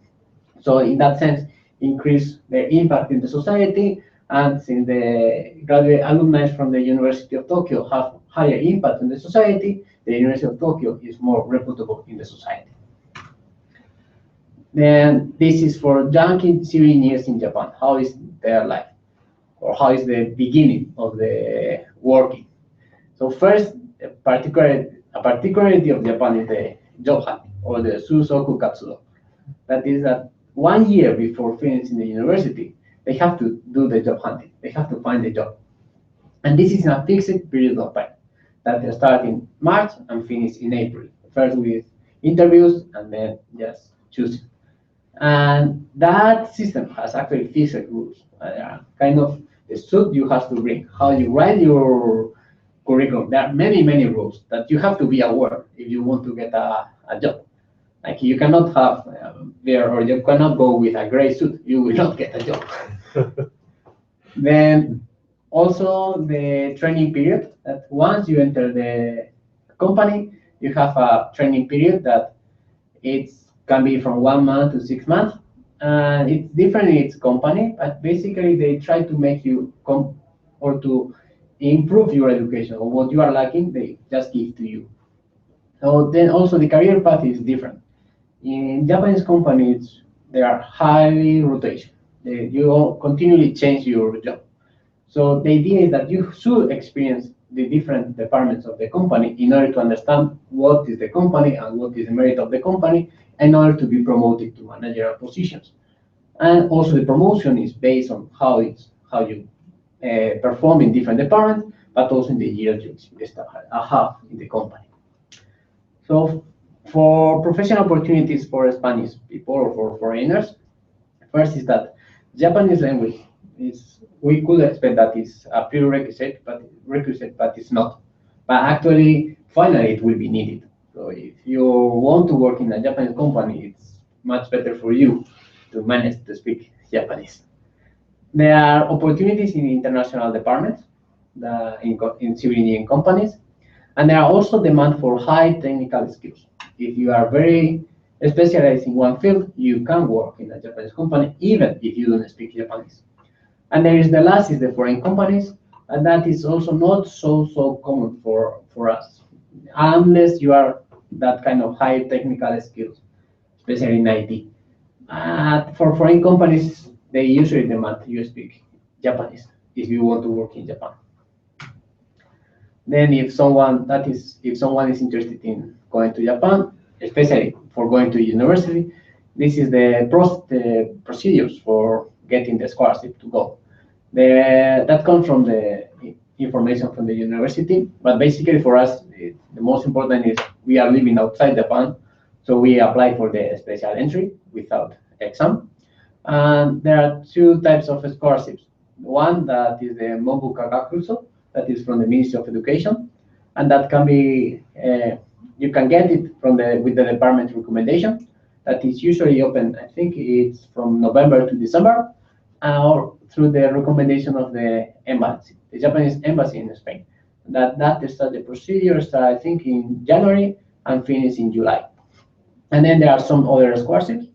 So in that sense, increase their impact in the society. And since the graduate alumni from the University of Tokyo have higher impact in the society, the University of Tokyo is more reputable in the society. Then this is for young civil engineers in Japan. How is their life? Or how is the beginning of the working? So first, a particularity of Japan is the job hunting, or the susoku katsudo. That is that 1 year before finishing the university, they have to do the job hunting. They have to find a job. And this is a fixed period of time that they start in March and finish in April. First with interviews and then just choosing. And that system has actually fixed rules. Kind of the suit you have to bring, how you write your curriculum. There are many, many rules that you have to be aware if you want to get a job. Like you cannot have or you cannot go with a gray suit. You will not get a job. Then also the training period, that once you enter the company, you have a training period that it can be from 1 month to 6 months. And it's different in each company, but basically they try to make you or to improve your education, or what you are lacking, they just give to you. So then also the career path is different. In Japanese companies, they are highly rotation. You continually change your job. So the idea is that you should experience the different departments of the company in order to understand what is the company and what is the merit of the company in order to be promoted to managerial positions. And also the promotion is based on how you perform in different departments, but also in the years you have in the company. So for professional opportunities for Spanish people or for foreigners, first is that Japanese language we could expect that it's a prerequisite, but it's not. But actually, finally, it will be needed. So if you want to work in a Japanese company, it's much better for you to manage to speak Japanese. There are opportunities in international departments, in civil engineering companies, and there are also demand for high technical skills. If you are very specialized in one field, you can work in a Japanese company, even if you don't speak Japanese. And there is the last is the foreign companies, and that is also not so common for us, unless you are that kind of high technical skills, especially in IT. For foreign companies, they usually demand you speak Japanese if you want to work in Japan. Then if someone is interested in going to Japan, especially for going to university, this is the procedures for getting the scholarship to go. That comes from the information from the university, but basically for us, the most important is we are living outside Japan, so we apply for the special entry without exam. And there are two types of scholarships. One that is the Monbuka Gakuso, that is from the Ministry of Education, and that can be you can get it with the department recommendation. That is usually open. I think it's from November to December, or through the recommendation of the embassy, the Japanese embassy in Spain. That the procedure starts, I think, in January and finish in July. And then there are some other scholarships.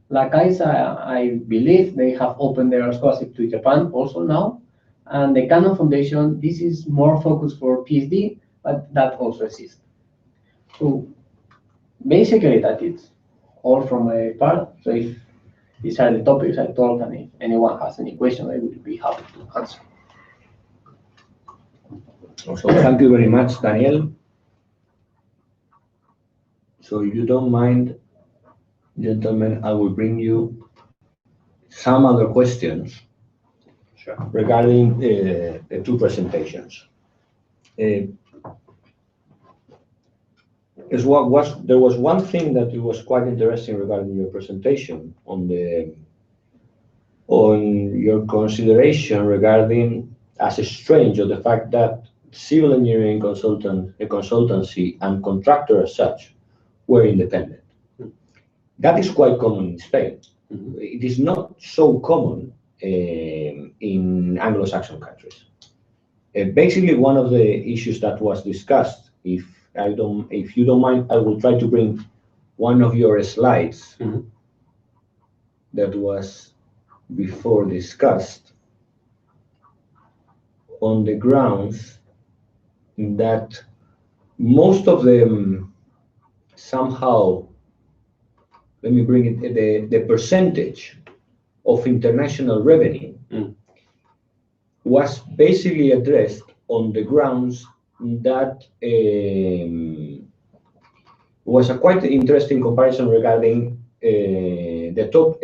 Like I believe they have opened their scholarship to Japan also now. And the Canon Foundation, this is more focused for PhD, but that also exists. So basically that is all from my part. So if these are the topics I told, and if anyone has any question, I would be happy to answer. So thank you very much, Daniel. So if you don't mind, gentlemen, I will bring you some other questions regarding the two presentations. There was one thing that was quite interesting regarding your presentation on your consideration regarding as a strange of the fact that civil engineering consultancy and contractor as such were independent. That is quite common in Spain. It is not so common in Anglo-Saxon countries. Basically, one of the issues that was discussed, if you don't mind, I will try to bring one of your slides that was before discussed on the grounds that most of them somehow, let me bring it, the percentage of international revenue was basically addressed on the grounds that was a quite interesting comparison regarding the top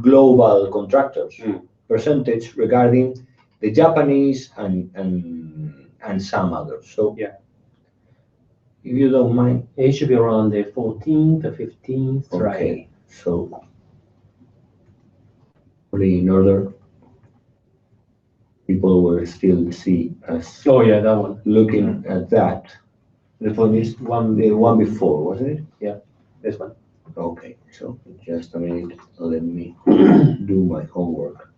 global contractors percentage regarding the Japanese and some others. So yeah, if you don't mind, it should be around the 14th or 15th, okay. right? So in order, people will still see us. Oh yeah, that one. Looking at that. The phone is the one before, wasn't it? Yeah, this one. Okay, so just a minute, let me do my homework.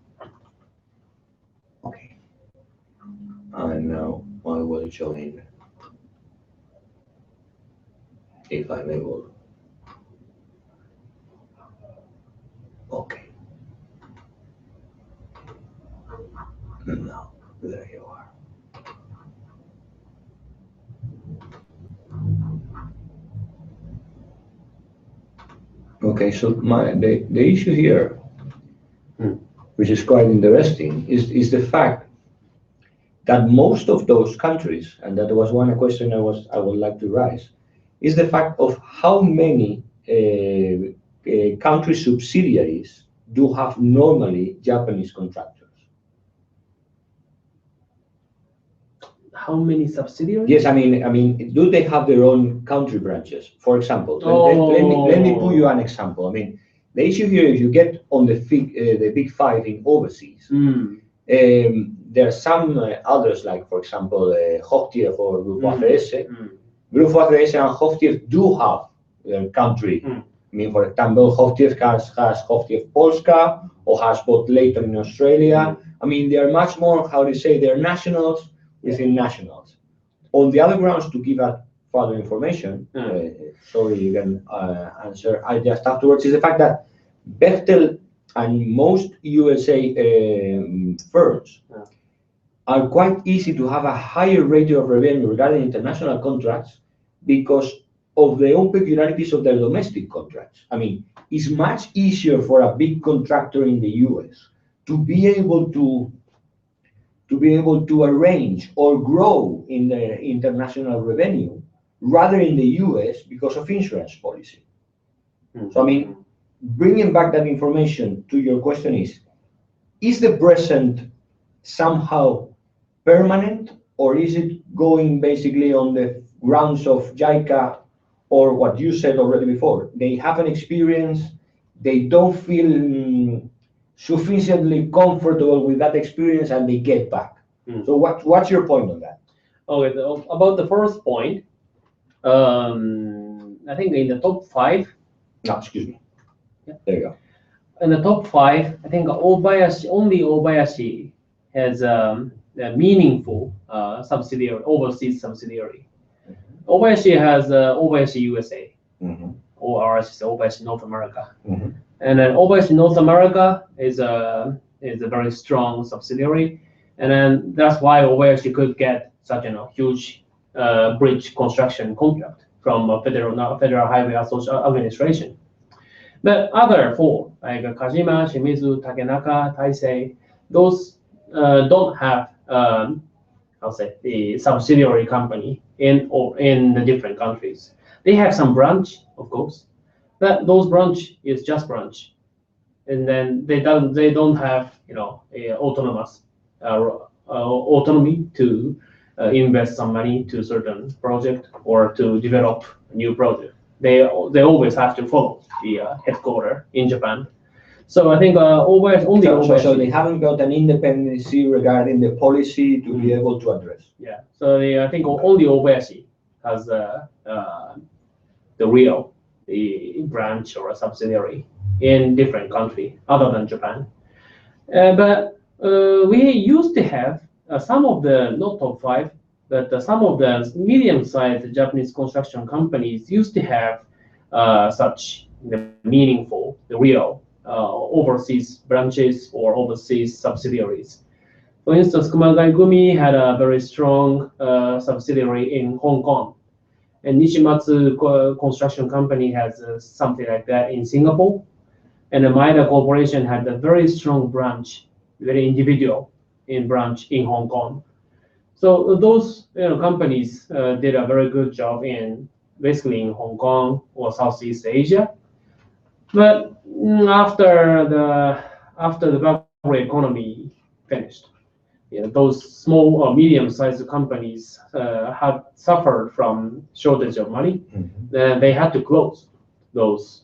Okay. And now I will join, if I'm able. Okay. Now, there you are. Okay, so the issue here, which is quite interesting, is the fact that most of those countries, and that was one question I would like to raise, is the fact of how many country subsidiaries do have normally Japanese contractors. How many subsidiaries? Yes, I mean, do they have their own country branches? For example, let me put you an example. I mean, the issue here is you get on the big five in overseas. There are some others, like for example, Hochtief or Grupo ACS. Grupo ACS and Hochtief do have their country. I mean, for example, Hochtief has Hochtief Polska or has both Leighton in Australia. I mean, they are much more, how do you say, they're nationals within nationals. On the other grounds, to give out further information, sorry, you can answer, I just afterwards, is the fact that Bechtel and most USA firms are quite easy to have a higher rate of revenue regarding international contracts because of the own peculiarities of their domestic contracts. I mean, it's much easier for a big contractor in the US to be able to arrange or grow in the international revenue rather in the US because of insurance policy. So I mean, bringing back that information to your question is the present somehow permanent, or is it going basically on the grounds of JICA or what you said already before? They have an experience, they don't feel sufficiently comfortable with that experience and they get back. So what's your point on that? Okay, about the first point, I think in the top 5. No, excuse me. Yeah. There you go. In the top 5, I think only Obayashi has a meaningful subsidiary, overseas subsidiary. Obayashi has Obayashi USA, or Obayashi North America. And then Obayashi North America is a very strong subsidiary. And then that's why Obayashi could get such a huge bridge construction contract from Federal Highway Administration. But other 4, like Kajima, Shimizu, Takenaka, Taisei, those don't have, I'll say, the subsidiary company in the different countries. They have some branch, of course, but those branch is just branch, and then they don't have a autonomous autonomy to invest some money to certain project or to develop a new project. They always have to follow the headquarters in Japan. So I think so they haven't got an independency regarding the policy to be able to address. Yeah. So I think only Obayashi has the real branch or a subsidiary in different country other than Japan. But we used to have some of the, not top 5, but some of the medium-sized Japanese construction companies used to have such meaningful, the real overseas branches or overseas subsidiaries. For instance, Kumagai Gumi had a very strong subsidiary in Hong Kong. And Nishimatsu Construction Company has something like that in Singapore. And the Maida Corporation had a very strong branch, very individual branch in Hong Kong. So those companies did a very good job basically in Hong Kong or Southeast Asia. But after the bubble economy finished, those small or medium-sized companies had suffered from shortage of money. Then they had to close those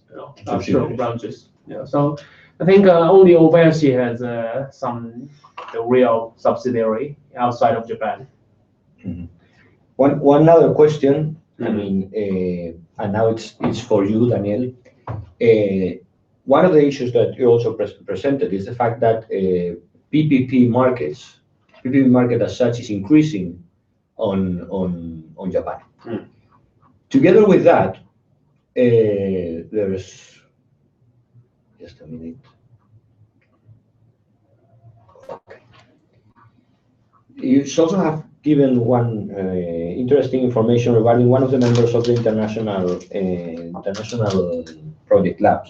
strong branches. So I think only Obayashi has the real subsidiary outside of Japan. One other question. I mean, and now it's for you, Daniel. One of the issues that you also presented is the fact that PPP market as such is increasing on Japan. Together with that, there's just a minute. Okay. You also have given one interesting information regarding one of the members of the international project lab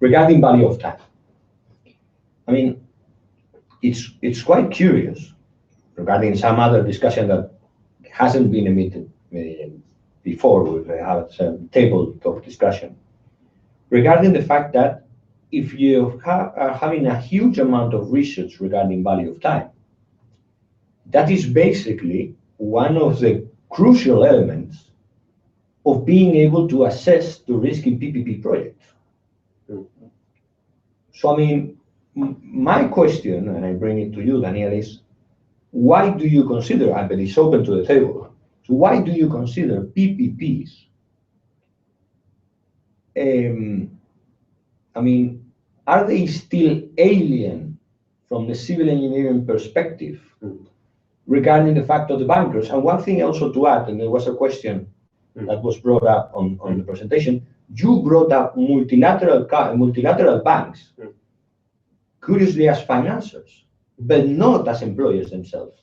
regarding value of time. I mean, it's quite curious regarding some other discussion that hasn't been emitted before. We had some tabletop discussion regarding the fact that if you are having a huge amount of research regarding value of time, that is basically one of the crucial elements of being able to assess the risk in PPP projects. So, I mean, my question, and I bring it to you, Daniel, is why do you consider, but it's open to the table, so why do you consider PPPs, I mean, are they still alien from the civil engineering perspective regarding the fact of the bankers? And one thing also to add, and there was a question that was brought up on the presentation, you brought up multilateral banks, curiously as financiers, but not as employers themselves.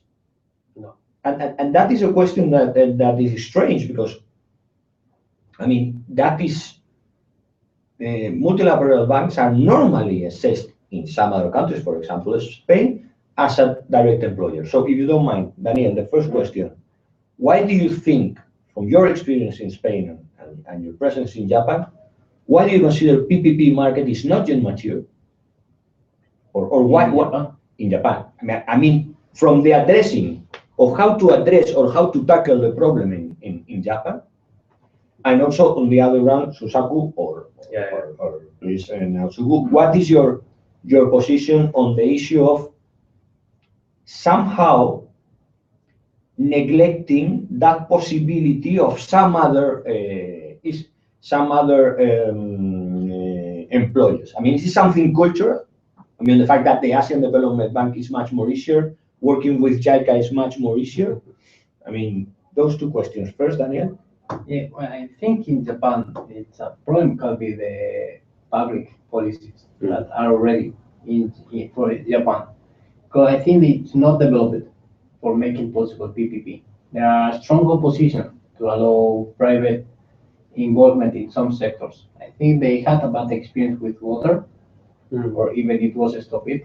No. And that is a question that is strange because, I mean, that is, multilateral banks are normally assessed in some other countries, for example, Spain, as a direct employer. So if you don't mind, Daniel, the first question, why do you think, from your experience in Spain and your presence in Japan, why do you consider PPP market is not yet mature? Or why in Japan? I mean, from the addressing of how to address or how to tackle the problem in Japan, and also on the other round, Susaku or please, Naotsugu, what is your position on the issue of somehow neglecting that possibility of some other employers? I mean, is it something cultural? I mean, the fact that the Asian Development Bank is much more easier, working with JICA is much more easier. I mean, those two questions. First, Daniel. Yeah, well, I think in Japan, it's a problem could be the public policies that are already for Japan. Because I think it's not developed for making possible PPP. There are strong opposition to allow private involvement in some sectors. I think they had a bad experience with water, or even it was stopped.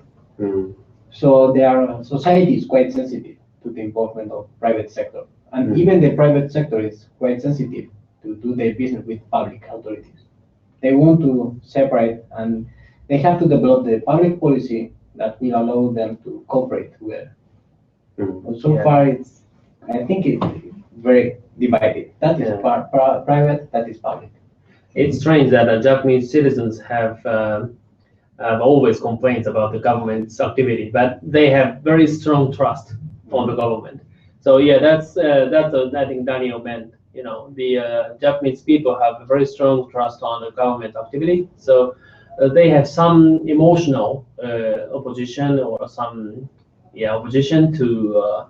So their society is quite sensitive to the involvement of private sector. And even the private sector is quite sensitive to do their business with public authorities. They want to separate, and they have to develop the public policy that will allow them to cooperate with So far, I think it's very divided. That is private, that is public. It's strange that Japanese citizens have always complaints about the government's activity, but they have very strong trust on the government. So yeah, that's I think Daniel meant. The Japanese people have a very strong trust on the government activity. So they have some emotional opposition or some opposition to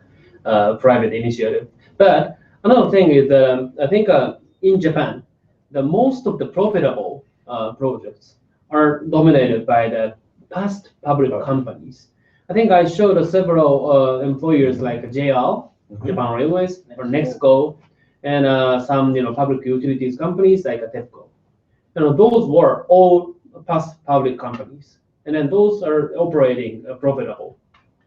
private initiative. But another thing is that I think in Japan, the most of the profitable projects are dominated by the past public companies. I think I showed several employers like JR, Japan Railways, or Nexco, and some public utilities companies like TEPCO. Those were all past public companies, and then those are operating profitable.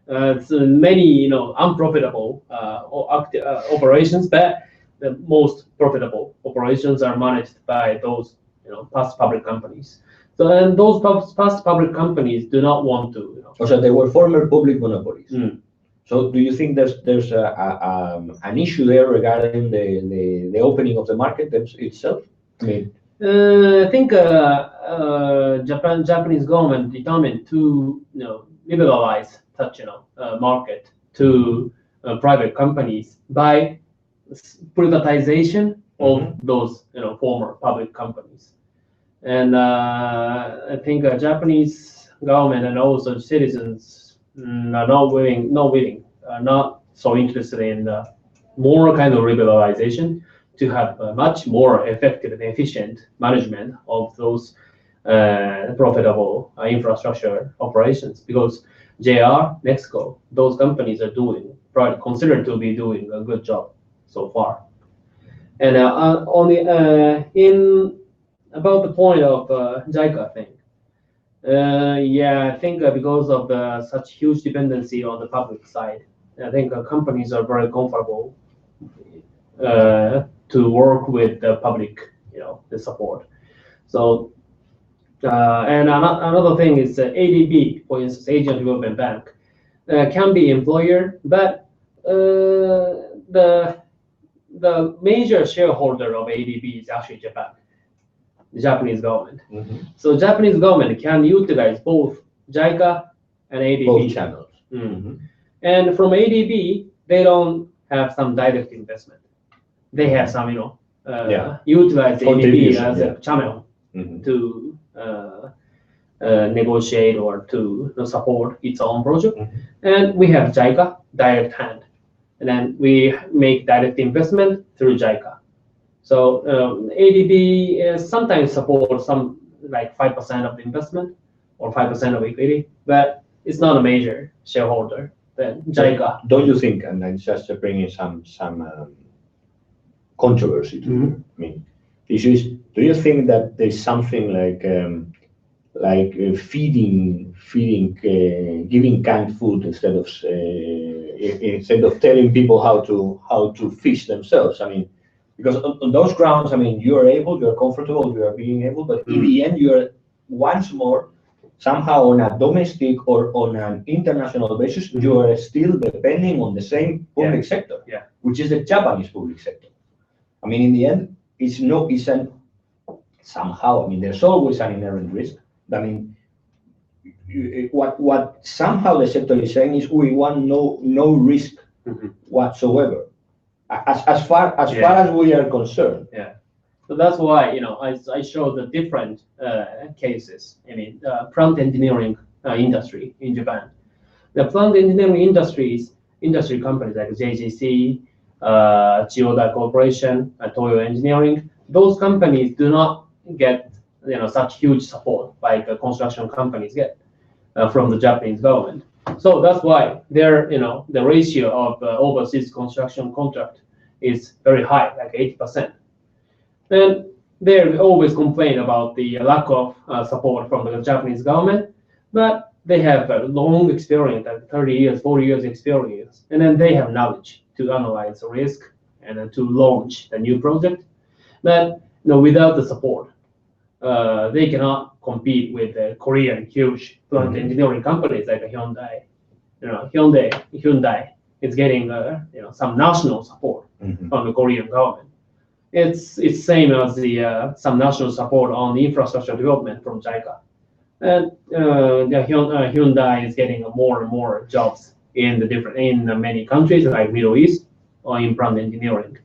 So many unprofitable operations, but the most profitable operations are managed by those past public companies. So then those past public companies do not want to. So they were former public monopolies. So do you think there's an issue there regarding the opening of the market itself? I mean, I think Japanese government determined to liberalize such market to private companies by privatization of those former public companies. And I think Japanese government and also citizens are not so interested in more kind of liberalization to have a much more effective and efficient management of those profitable infrastructure operations, because JR, Nexco, those companies are considered to be doing a good job so far. And about the point of JICA thing, I think because of such huge dependency on the public side, I think companies are very comfortable to work with the public, the support. So, and another thing is ADB, for instance, Asian Development Bank, can be employer, but the major shareholder of ADB is actually Japan. The Japanese government. So Japanese government can utilize both JICA and ADB. Both channels. And from ADB, they don't have some direct investment. They have some, utilize ADB as a channel to negotiate or to support its own project. And we have JICA, direct hand. And then we make direct investment through JICA. So ADB sometimes supports some like 5% of the investment or 5% of equity, but it's not a major shareholder. Then JICA. Don't you think, and then just bringing some controversy to it. I mean, the issue is, do you think that there's something like giving canned food instead of telling people how to fish themselves? I mean, because on those grounds, I mean, you're comfortable, you are being able, but in the end, you're once more somehow on a domestic or on an international basis, you are still depending on the same public sector, which is the Japanese public sector. I mean, in the end, somehow, I mean, there's always an inherent risk. I mean, what somehow the sector is saying is we want no risk whatsoever, as far as we are concerned. So that's why I showed the different cases. I mean, plant engineering industry in Japan. The plant engineering industry companies like JGC, Chiyoda Corporation, Toyo Engineering, those companies do not get such huge support like construction companies get from the Japanese government. So that's why the ratio of overseas construction contract is very high, like 80%. And they always complain about the lack of support from the Japanese government, but they have a long experience, like 30 years, 40 years experience, and then they have knowledge to analyze the risk and then to launch a new project. But without the support, they cannot compete with the Korean huge plant engineering companies like Hyundai. Hyundai is getting some national support from the Korean government. It's same as the some national support on the infrastructure development from JICA. And the Hyundai is getting more and more jobs in many countries like Middle East or in plant engineering.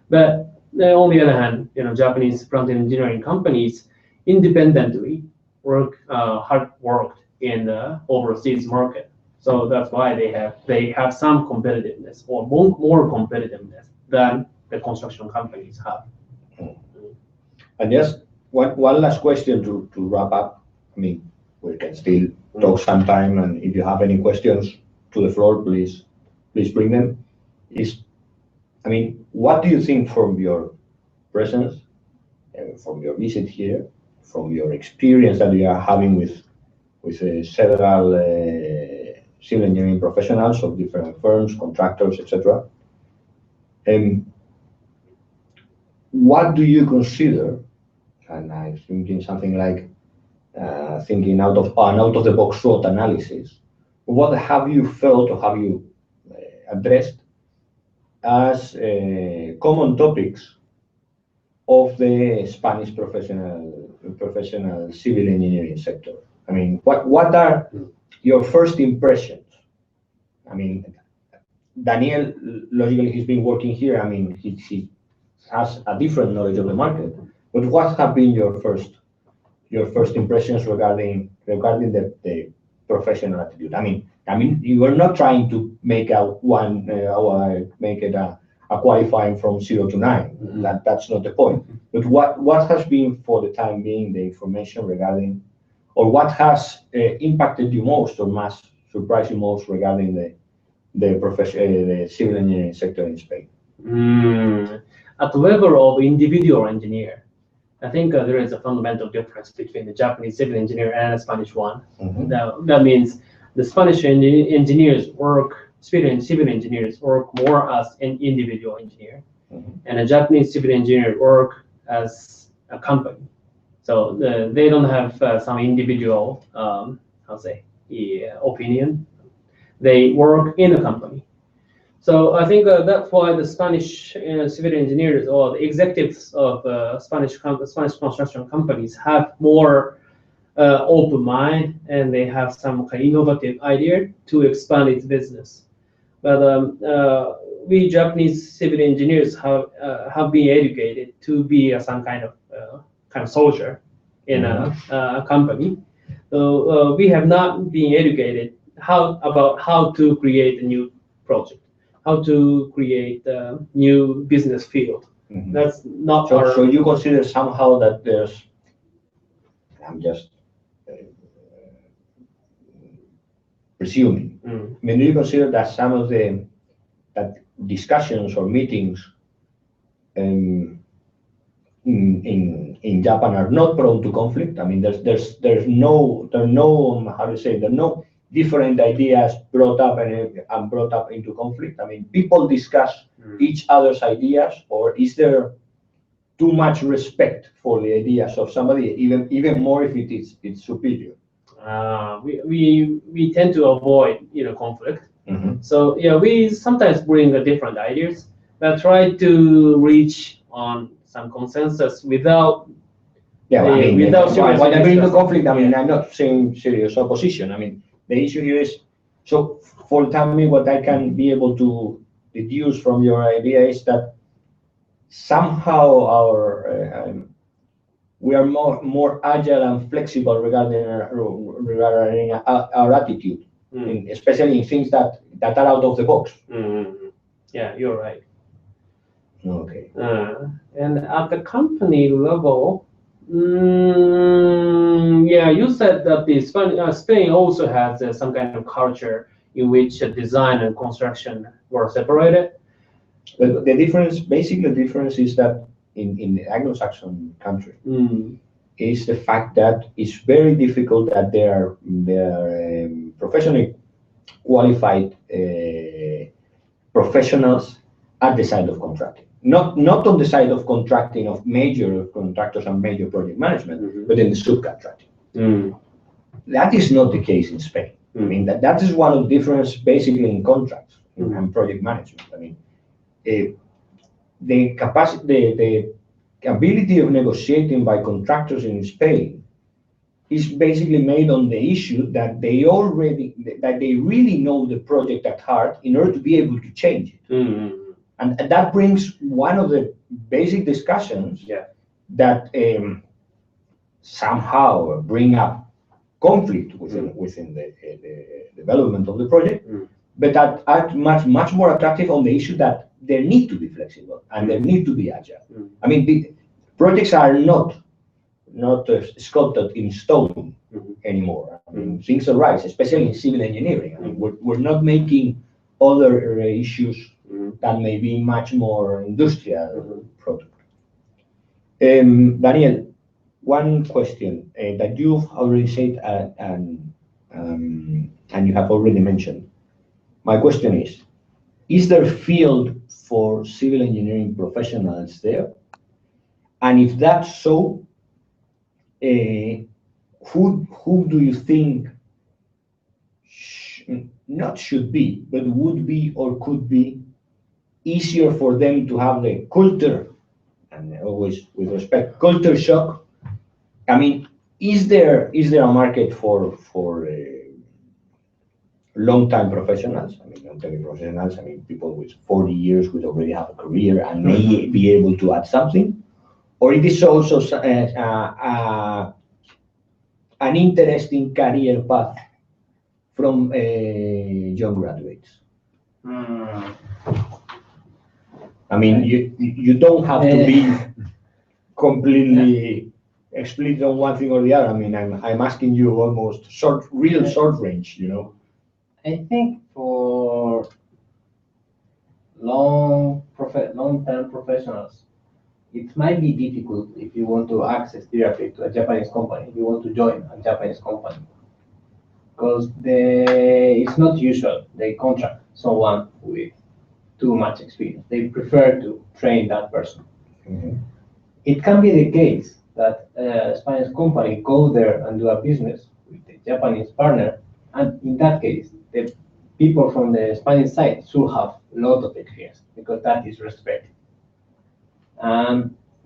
But on the other hand, Japanese plant engineering companies independently hard worked in the overseas market. So that's why they have some competitiveness or more competitiveness than the construction companies have. And just one last question to wrap up. I mean, we can still talk some time, and if you have any questions to the floor, please bring them. What do you think from your presence, from your visit here, from your experience that you are having with several civil engineering professionals of different firms, contractors, etc. What do you consider, and I'm thinking something like thinking out of the box SWOT analysis, what have you felt or have you addressed as common topics of the Spanish professional civil engineering sector? I mean, what are your first impressions? I mean, Daniel, logically, he's been working here. I mean, he has a different knowledge of the market. But what have been your first impressions regarding the professional attitude? I mean, you are not trying to make a qualifying from 0 to 9. That's not the point. But what has been for the time being the information regarding, or what has impacted you most or must surprise you most regarding the civil engineering sector in Spain? At the level of individual engineer, I think there is a fundamental difference between the Japanese civil engineer and the Spanish one. That means the Spanish engineers civil engineers work more as an individual engineer, and the Japanese civil engineers work as a company. So they don't have some individual, opinion. They work in a company. So I think that's why the Spanish civil engineers or the executives of Spanish construction companies have more open mind, and they have some kind of innovative idea to expand its business. But we Japanese civil engineers have been educated to be some kind of soldier in a company. So we have not been educated about how to create a new project, how to create a new business field. That's not So you consider somehow that there's, I'm just presuming. I mean, do you consider that some of that discussions or meetings in Japan are not prone to conflict? I mean, there's no how to say, there are no different ideas brought up into conflict. I mean, people discuss each other's ideas, or is there too much respect for the ideas of somebody, even more if it's superior? We tend to avoid conflict. So we sometimes bring the different ideas, but try to reach on some consensus without. Without serious. When I bring the conflict, I mean, I'm not saying serious opposition. I mean, the issue here is, so for the time being, what I can be able to deduce from your idea is that somehow we are more agile and flexible regarding our attitude, especially in things that are out of the box. Yeah, you're right. Okay. And at the company level, you said that Spain also has some kind of culture in which design and construction were separated. But the difference is that in the Anglo-Saxon country is the fact that it's very difficult that there are professionally qualified professionals at the side of contracting. Not on the side of contracting of major contractors and major project management, but in the subcontracting. That is not the case in Spain. I mean, that is one of the differences basically in contracts. and project management. I mean, the capacity, the ability of negotiating by contractors in Spain is basically made on the issue that they really know the project at heart in order to be able to change it. And that brings one of the basic discussions that somehow bring up conflict within the development of the project, but that are much more attractive on the issue that they need to be flexible and they need to be agile. I mean, the projects are not sculpted in stone anymore. I mean, things arise, especially in civil engineering. I mean, we're not making other issues that may be much more industrial product. Daniel, one question that you've already said and you have already mentioned. My question is there a field for civil engineering professionals there? And if that's so, who do you think not should be, but would be or could be easier for them to have the culture, and always with respect, culture shock? I mean, is there a market for long-time professionals? I mean, long-time professionals, I mean, people with 40 years who already have a career and may be able to add something? Or it is also an interesting career path from young graduates? I mean, you don't have to be completely explicit on one thing or the other. I mean, I'm asking you almost real short range, you know. I think for long-term professionals, it might be difficult if you want to access directly to a Japanese company, if you want to join a Japanese company, because it's not usual. They contract someone with too much experience. They prefer to train that person. It can be the case that a Spanish company go there and do a business with a Japanese partner, and in that case, the people from the Spanish side should have a lot of experience because that is respected.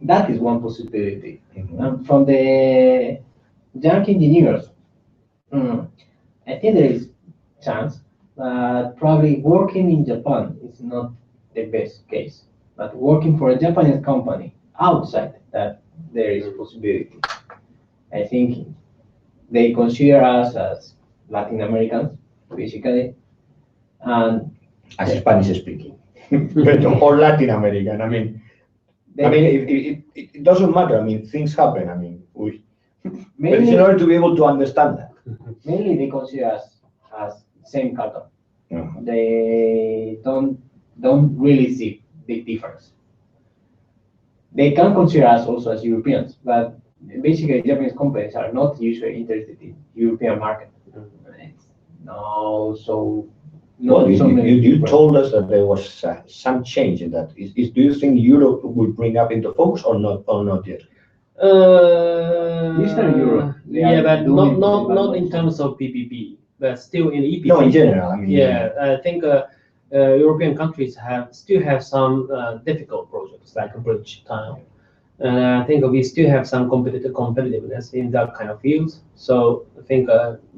That is one possibility. And from the young engineers, I think there is chance, but probably working in Japan is not the best case. But working for a Japanese company outside that, there is a possibility. I think they consider us as Latin Americans, basically, and as Spanish speaking, but or Latin American. I mean, it doesn't matter. I mean, things happen. I mean, but it's in order to be able to understand that. Mainly, they consider us as same carton. They don't really see big difference. They can consider us also as Europeans, but basically, Japanese companies are not usually interested in European market. You told us that there was some change in that. Do you think Europe will bring up into focus or not yet? Eastern Europe. Yeah, but not in terms of PPP, but still in EPP. No, in general. I mean, yeah, I think European countries still have some difficult projects like a bridge tunnel. And I think we still have some competitiveness in that kind of fields. So I think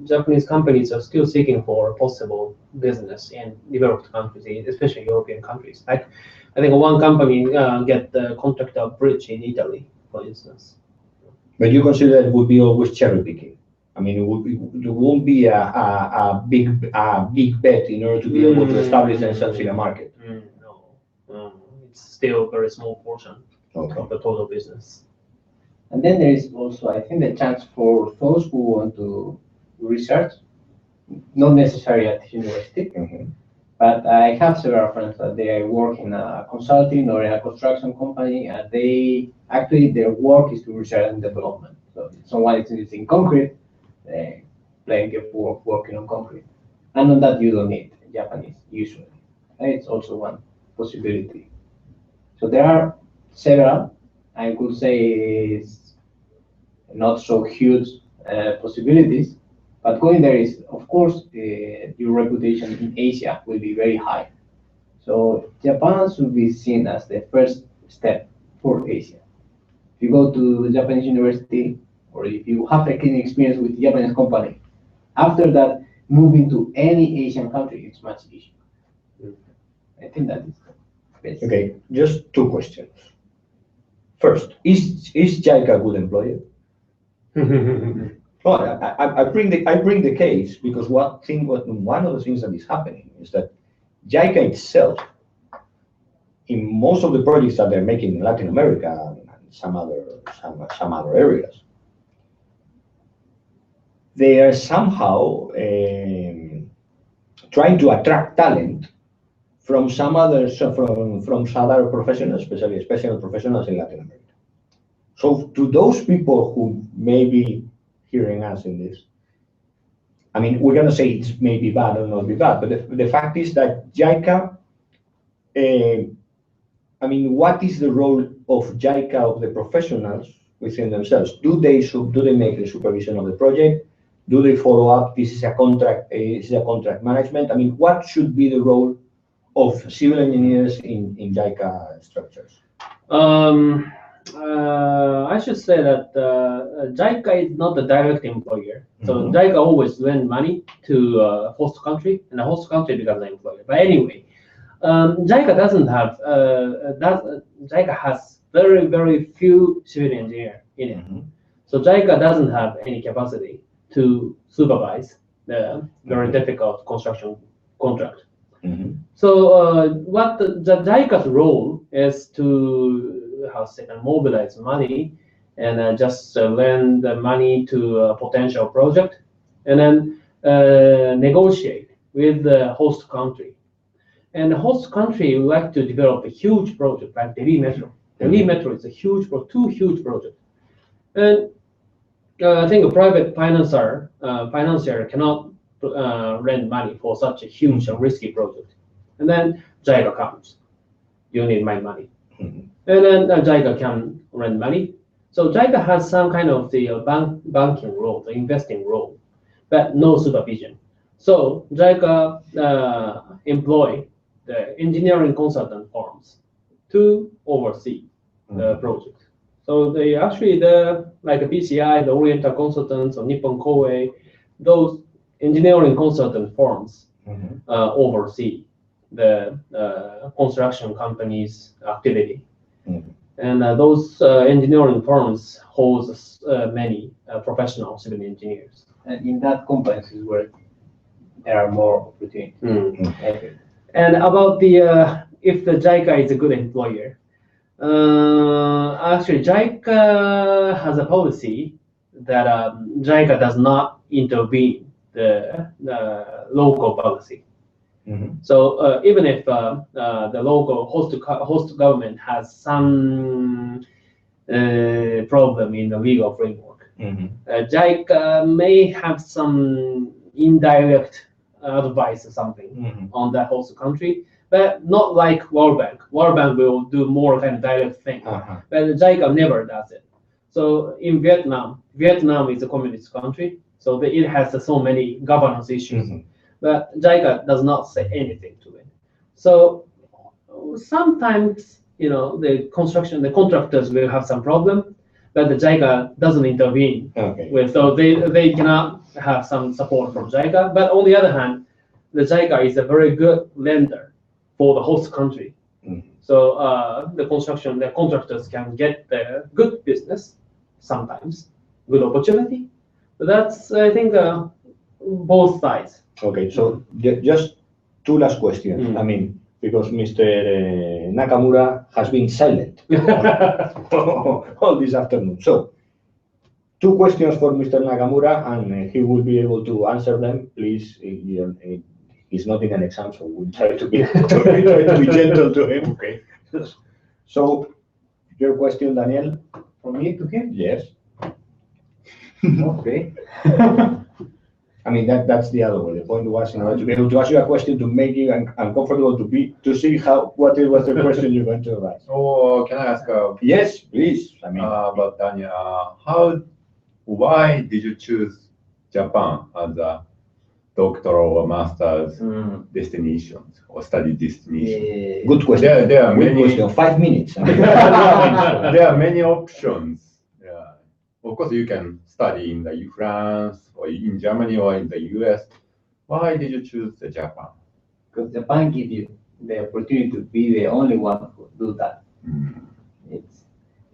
Japanese companies are still seeking for possible business in developed countries, especially European countries. Like I think one company get the contract of bridge in Italy, for instance. But you consider it would be always cherry picking. I mean, it won't be a big bet in order to be able to establish themselves in a market. No, it's still a very small portion. Of the total business. And then there is also, I think, the chance for those who want to research, not necessarily at university, but I have several friends that they work in a consulting or in a construction company, and their work is to research and development. So if someone is using concrete, plenty of work working on concrete. And on that, you don't need Japanese, usually. It's also one possibility. So there are several, I could say, is not so huge possibilities, but going there is, of course, your reputation in Asia will be very high So Japan should be seen as the first step for Asia. If you go to Japanese university, or if you have a clean experience with Japanese company, after that, moving to any Asian country, it's much easier. I think that is best. Okay, just two questions. First, is JICA a good employer? Well, I bring the case because one of the things that is happening is that JICA itself, in most of the projects that they're making in Latin America and some other areas, they are somehow trying to attract talent from some other professionals, especially special professionals in Latin America. So to those people who may be hearing us in this, I mean, we're going to say it's maybe bad or not be bad, but the fact is that JICA, I mean, what is the role of JICA, of the professionals within themselves? Do they make the supervision of the project? Do they follow up? This is a contract management. I mean, what should be the role of civil engineers in JICA structures? I should say that JICA is not the direct employer. So JICA always lend money to host country, and the host country becomes the employer. But anyway, JICA doesn't have JICA has very few civil engineers in it. So JICA doesn't have any capacity to supervise the very difficult construction contract. So what the JICA's role is to mobilize money and just lend the money to a potential project, and then negotiate with the host country. And the host country would like to develop a huge project like Delhi Metro. Delhi Metro is a two huge projects. And I think a private financier cannot lend money for such a huge and risky project. And then JICA comes. You need my money. And then JICA can lend money. So JICA has some kind of the banking role, the investing role, but no supervision. So JICA employ the engineering consultant firms to oversee the project. So they actually, like the BCI, the Oriental Consultants, or Nippon Koei, those engineering consultant firms oversee the construction company's activity. And those engineering firms hold many professional civil engineers. And in that companies is where there are more opportunities. And about the if the JICA is a good employer, actually JICA has a policy that JICA does not intervene the local policy. So even if the local host government has some problem in the legal framework, JICA may have some indirect advice or something on that host country, but not like World Bank. World Bank will do more kind of direct thing, but JICA never does it. So in Vietnam is a communist country, so it has so many governance issues. But JICA does not say anything to it. So sometimes, the contractors will have some problem, but the JICA doesn't intervene. So they cannot have some support from JICA. But on the other hand, the JICA is a very good lender for the host country. So the contractors can get the good business, sometimes good opportunity. But that's, I think, both sides. Okay, so just two last questions. I mean, because Mr. Nakamura has been silent all this afternoon. So, two questions for Mr. Nakamura, and he will be able to answer them. Please, he's not in an exam, so we'll try to be gentle to him. Okay. So, your question, Daniel? From me to him? Yes. Okay. I mean, that's the other way. The point was, to be able to ask you a question to make you uncomfortable to see what was the question you're going to ask. Oh, can I ask? Yes, please. I mean, but Daniel, why did you choose Japan as a doctoral or master's destinations or study destinations? Yeah. Good question. There are Good many. question. 5 minutes. There are many options. Yeah. Of course, you can study in the France or in Germany or in the US. Why did you choose the Japan? Because Japan gives you the opportunity to be the only one who do that. It's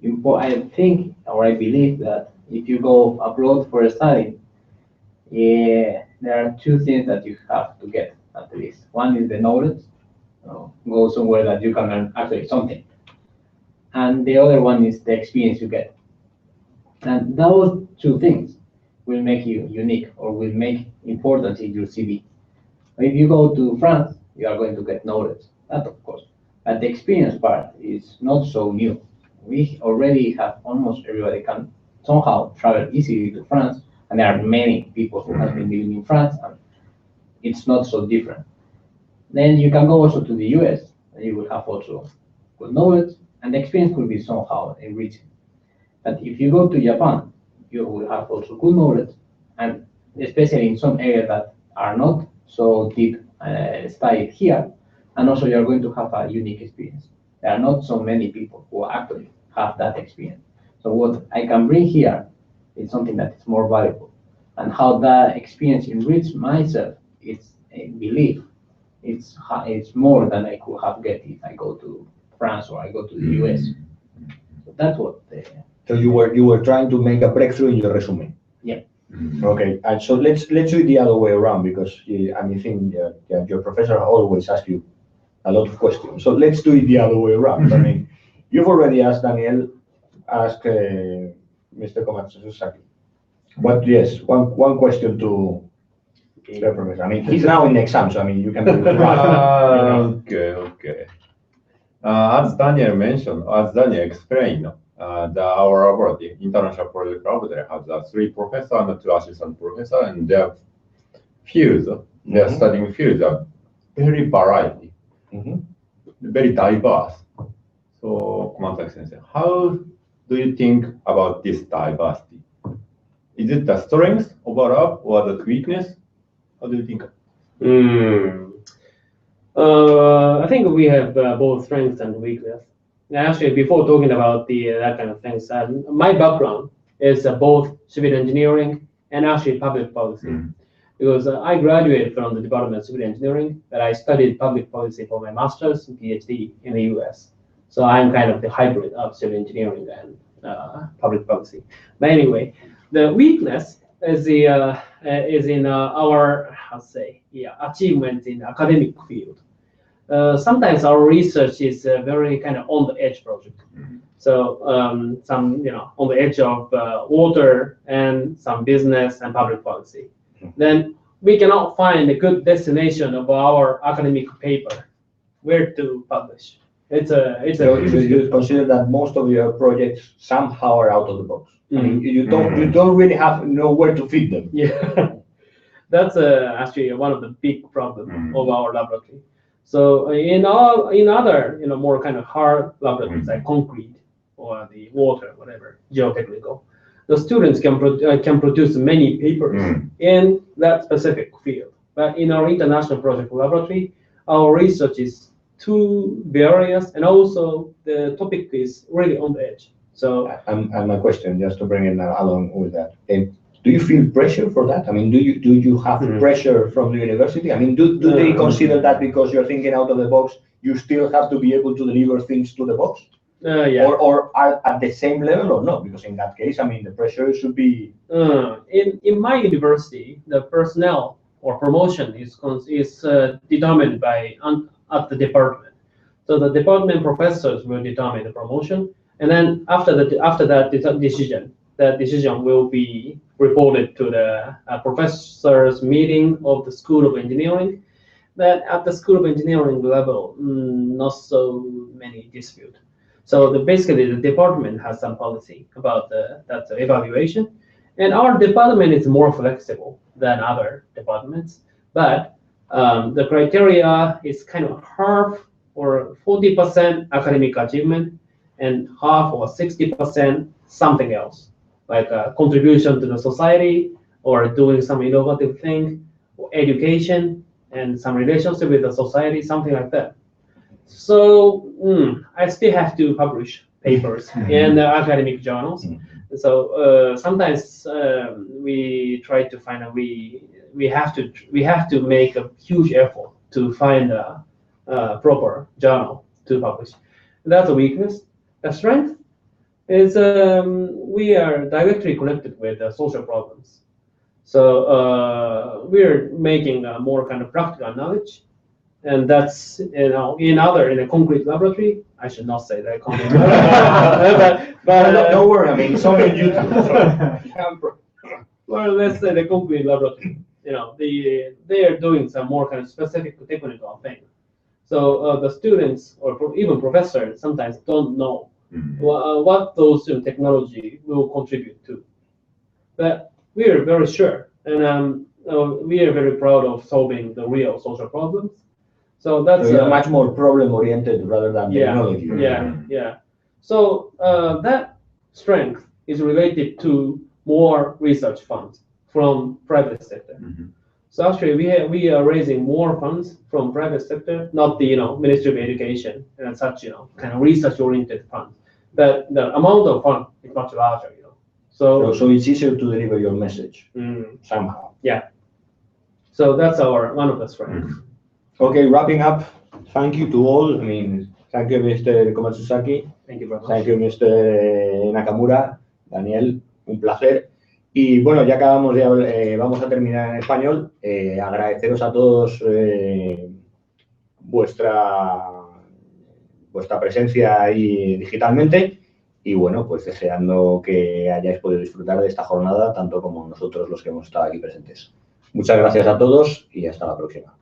important. I think, or I believe that if you go abroad for a study, there are 2 things that you have to get at least. One is the knowledge, go somewhere that you can learn actually something, and the other one is the experience you get. And those 2 things will make you unique or will make importance in your CV. If you go to France, you are going to get knowledge, that of course. But the experience part is not so new. We already have almost everybody can somehow travel easily to France, and there are many people who have been living in France, and it's not so different. Then you can go also to the US, and you will have also good knowledge, and the experience could be somehow enriching. But if you go to Japan, you will have also good knowledge, and especially in some areas that are not so deep studied here, and also you're going to have a unique experience. There are not so many people who actually have that experience. So what I can bring here is something that is more valuable. And how that experience enrich myself, it's a belief. It's more than I could have get if I go to France or I go to the US. So that's what. So you were trying to make a breakthrough in your resume. Yeah. Okay, and so let's do it the other way around, because I think your professor always asks you a lot of questions. So let's do it the other way around. I mean, you've already asked Daniel, Mr. Komatsusaki. But yes, one question to the professor. I mean, he's now in exam, so I mean, you can. Okay. As Daniel mentioned, as Daniel explained, our laboratory, international project laboratory, has 3 professors and 2 assistant professors, and their fields, their studying fields are very variety, very diverse. So, Komatsuki-sensei, how do you think about this diversity? Is it the strength overall or the weakness? How do you think? I think we have both strengths and weakness. Actually, before talking about that kind of things, my background is both civil engineering and actually public policy. Because I graduated from the Department of Civil Engineering, but I studied public policy for my master's and PhD in the US. So I'm kind of the hybrid of civil engineering and public policy. But anyway, the weakness is in our achievement in academic field. Sometimes our research is very kind of on the edge project. So some on the edge of water and some business and public policy. Then we cannot find a good destination of our academic paper where to publish. So you consider that most of your projects somehow are out of the box. I mean, you don't really know where to fit them. Yeah, that's actually one of the big problems of our laboratory. So in other more kind of hard laboratories like concrete or the water, whatever, geotechnical, the students can produce many papers in that specific field. But in our international project laboratory, our research is too various, and also the topic is really on the edge. So and my question, just to bring it along with that, do you feel pressure for that? I mean, do you have pressure from the university? I mean, do they consider that because you're thinking out of the box, you still have to be able to deliver things to the box? Yeah. Or are at the same level or not? Because in that case, I mean, the pressure should be. In my university, the personnel or promotion is determined by at the department. So the department professors will determine the promotion, and then after that decision will be reported to the professors' meeting of the School of Engineering. But at the School of Engineering level, not so many dispute. So basically, the department has some policy about that evaluation, and our department is more flexible than other departments. But the criteria is kind of half or 40% academic achievement, and half or 60% something else, like a contribution to the society or doing some innovative thing, or education and some relationship with the society, something like that. So I still have to publish papers in the academic journals. So sometimes we try to find we have to make a huge effort to find a proper journal to publish. That's a weakness. The strength is we are directly connected with social problems. So we're making more kind of practical knowledge, and that's in a concrete laboratory. I should not say that concrete laboratory, but don't worry. I mean, it's only on YouTube. Well, let's say the concrete laboratory. They are doing some more kind of specific technical thing. So the students or even professors sometimes don't know what those technology will contribute to. But we are very sure, and we are very proud of solving the real social problems. So that's much more problem-oriented rather than technology. Yeah. So that strength is related to more research funds from private sector. So actually, we are raising more funds from private sector, not the Ministry of Education and such kind of research-oriented funds. But the amount of fund is much larger. So it's easier to deliver your message somehow. Yeah. So that's one of the strengths. Okay, wrapping up. Thank you to all. I mean, thank you, Mr. Komatsusaki. Thank you very much. Thank you, Mr. Nakamura. Daniel, un placer. Y bueno, ya acabamos de, vamos a terminar en español. Agradeceros a todos vuestra presencia ahí digitalmente. Y bueno, pues deseando que hayáis podido disfrutar de esta jornada, tanto como nosotros los que hemos estado aquí presentes. Muchas gracias a todos y hasta la próxima.